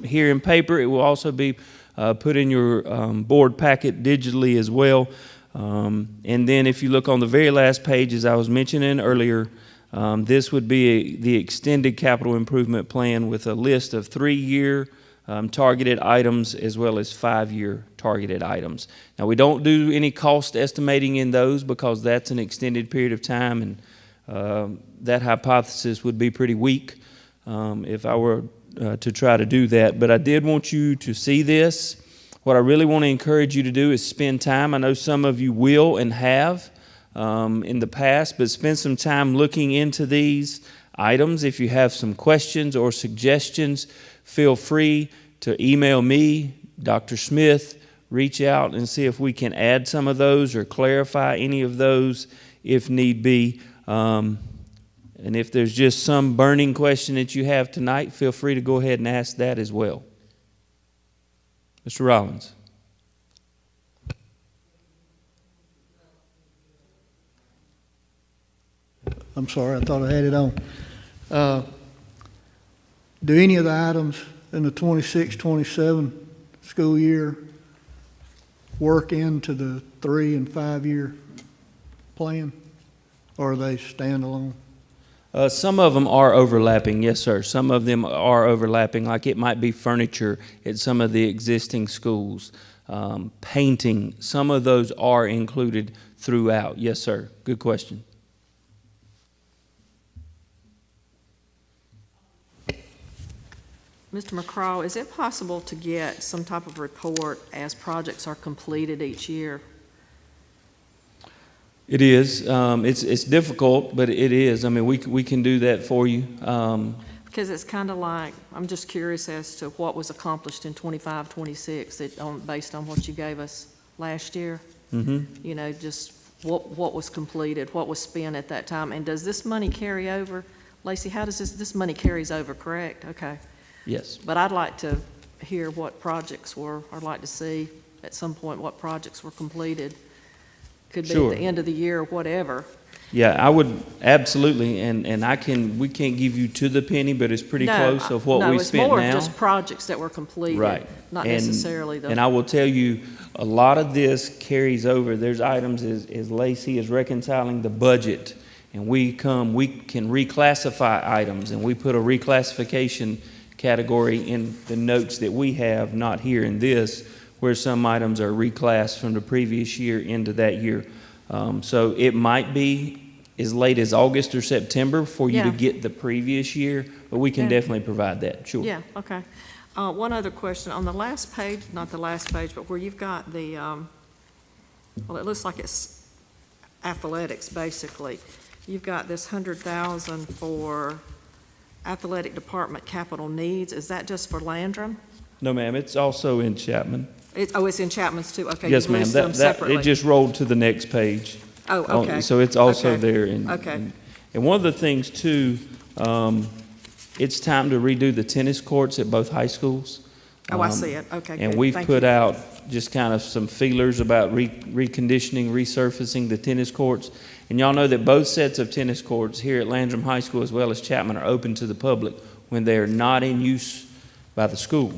here in paper. It will also be put in your board packet digitally as well. And then if you look on the very last page, as I was mentioning earlier, this would be the extended capital improvement plan with a list of 3-year targeted items as well as 5-year targeted items. Now, we don't do any cost estimating in those because that's an extended period of time, and that hypothesis would be pretty weak if I were to try to do that. But I did want you to see this. What I really want to encourage you to do is spend time. I know some of you will and have in the past, but spend some time looking into these items. If you have some questions or suggestions, feel free to email me, Dr. Smith. Reach out and see if we can add some of those or clarify any of those if need be. And if there's just some burning question that you have tonight, feel free to go ahead and ask that as well. Mr. Rollins. I'm sorry, I thought I had it on. Do any of the items in the 26-27 school year work into the 3- and 5-year plan, or are they standalone? Some of them are overlapping, yes, sir. Some of them are overlapping, like it might be furniture at some of the existing schools. Painting, some of those are included throughout. Yes, sir. Good question. Mr. McCraw, is it possible to get some type of report as projects are completed each year? It is. It's difficult, but it is. I mean, we can do that for you. Because it's kind of like, I'm just curious as to what was accomplished in 25, 26, based on what you gave us last year. Mm-hmm. You know, just what was completed, what was spent at that time, and does this money carry over? Lacey, how does this money carries over, correct? Okay. Yes. But I'd like to hear what projects were, I'd like to see at some point what projects were completed. Could be Sure. at the end of the year or whatever. Yeah, I would absolutely, and we can't give you to the penny, but it's pretty close of what we spent now. No, it's more just projects that were completed. Right. Not And- necessarily the. And I will tell you, a lot of this carries over. There's items as Lacey is reconciling the budget, and we can reclassify items, and we put a reclassification category in the notes that we have, not here in this, where some items are reclassed from the previous year into that year. So it might be as late as August or September for you to Yeah. get the previous year, but we can Yeah. definitely provide that, sure. Yeah, okay. One other question. On the last page, not the last page, but where you've got the, well, it looks like it's athletics, basically. You've got this 100,000 for athletic department capital needs. Is that just for Landrum? No, ma'am, it's also in Chapman. It's in Chapman's too? Okay. Yes, you've ma'am, listed them it separately. just rolled to the next page. Oh, okay. So it's also Okay. there. Okay. And one of the things too, it's time to redo the tennis courts at both high schools. Oh, I see it. Okay, And good. we've Thank put you. out just kind of some feelers about reconditioning, resurfacing the tennis courts. And y'all know that both sets of tennis courts here at Landrum High School as well as Chapman are open to the public when they are not in use by the school.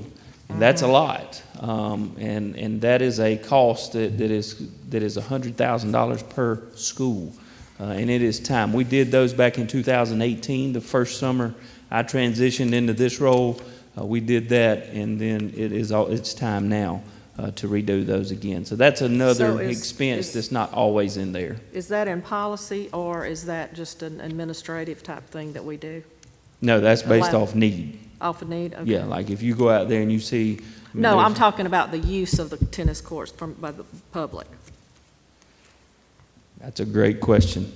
And that's a lot. And that is a cost that is $100,000 per school. And it is time. We did those back in 2018, the first summer I transitioned into this role. We did that, and then it's time now to redo those again. So that's another So expense is- that's not always in there. Is that in policy, or is that just an administrative type thing that we do? No, that's based Allow- off need. Off of need? Okay. Yeah, like if you go out there and you see. I mean, No, I'm there's- talking about the use of the tennis courts by the public. That's a great question.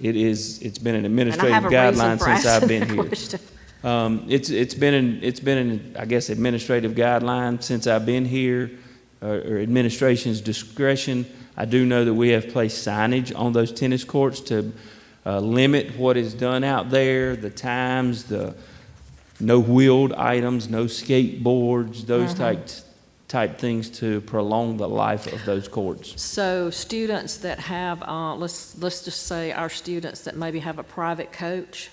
It's been an And I administrative have a reason guideline for since I've asking been that here. question. It's been an, I guess, administrative guideline since I've been here, or administration's discretion. I do know that we have placed signage on those tennis courts to limit what is done out there, the times, the no wheeled items, no skateboards, those type things to prolong the life of those courts. So students that have, let's just say our students that maybe have a private coach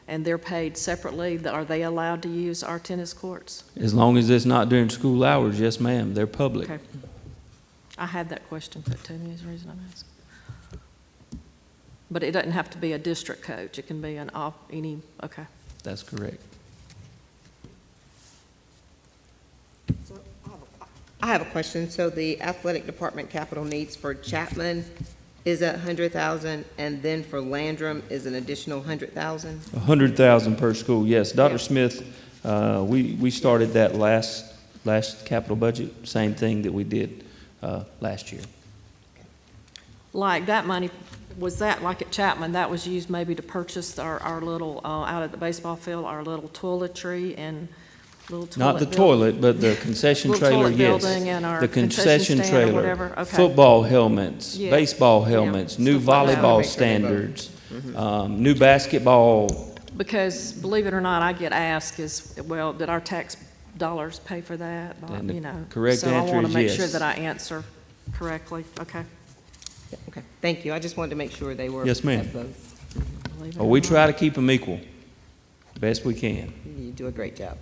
and they're paid separately, are they allowed to use our tennis courts? As long as it's not during school hours, yes, ma'am, they're public. Okay. I had that question put to me, is the reason I'm asking. But it doesn't have to be a district coach. It can be okay. That's correct. I have a question. So the athletic department capital needs for Chapman, is at 100,000, and then for Landrum is an additional 100,000? 100,000 per school, yes. Dr. Smith, we started that last capital budget, same thing that we did last year. Like that money, was that like at Chapman, that was used maybe to purchase our little, out at the baseball field, our little toiletry and little toilet? Not the toilet, but the concession Little trailer, toilet yes. building and our The concession concession stand or trailer, whatever? Okay. football helmets, Yeah. baseball Yeah. helmets, new Stuff like that. volleyball Make sure they vote. standards, new basketball. Because believe it or not, I get asked is, well, did our tax dollars pay for that? And the You know. correct So I answer want is to make sure yes. that I answer correctly. Okay. Yeah, okay, thank you. I just wanted to make sure they were. Yes, ma'am. at both. Believe it Well, or we not. try to keep them equal, best we can. You do a great job.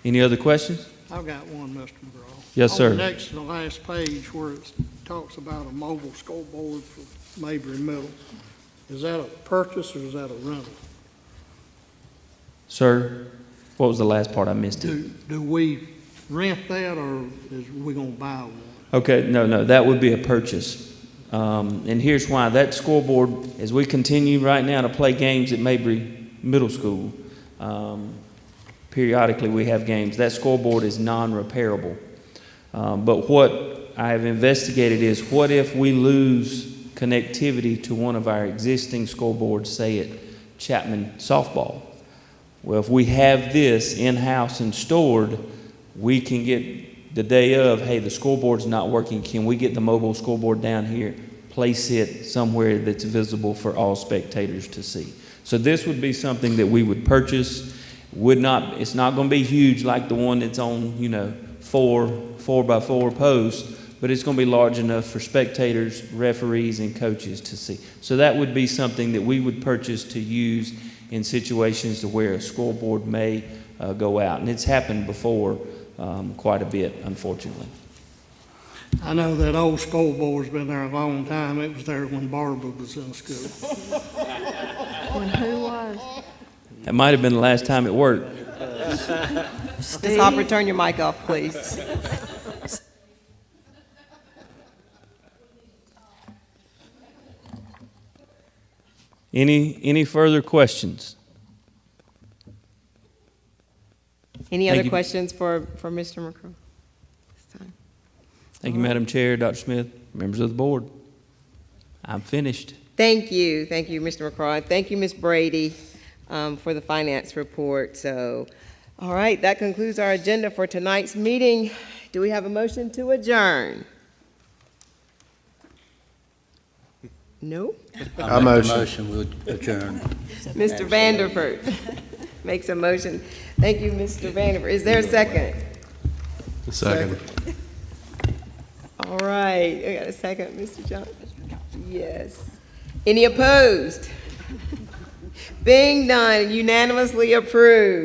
Any other questions? I've got one, Mr. McGraw. Yes, On sir. the next to the last page where it talks about a mobile scoreboard for Mabry Middle, is that a purchase or is that a rental? Sir, what was the last part? I missed it. Do we rent that or is we gonna buy one? Okay, no, that would be a purchase. And here's why. That scoreboard, as we continue right now to play games at Mabry Middle School, periodically we have games. That scoreboard is non-repairable. But what I have investigated is, what if we lose connectivity to one of our existing scoreboards, say at Chapman softball? Well, if we have this in-house and stored, we can get the day of, hey, the scoreboard's not working. Can we get the mobile scoreboard down here, place it somewhere that's visible for all spectators to see? So this would be something that we would purchase. It's not going to be huge like the one that's on, 4x4 posts, but it's going to be large enough for spectators, referees, and coaches to see. So that would be something that we would purchase to use in situations to where a scoreboard may go out. And it's happened before quite a bit, unfortunately. I know that old scoreboard's been there a long time. It was there when Barbara was in school. When who was? That might have been the last time it worked. Ms. Hopper, turn your mic off, please. Any further questions? Any Thank other you. questions for Mr. McCraw? This time. Thank you, Madam Chair, Dr. Smith, members of the board. I'm finished. Thank you, Mr. McCraw. Thank you, Ms. Brady, for the finance report. So, all right, that concludes our agenda for tonight's meeting. Do we have a motion to adjourn? No? I make a motion, we'll adjourn. Mr. Vanderford makes a motion. Thank you, Mr. Vanderford. Is there a second? Second. All right, I got a second, Mr. Johnson? Yes. Any opposed? Being none, unanimously approved.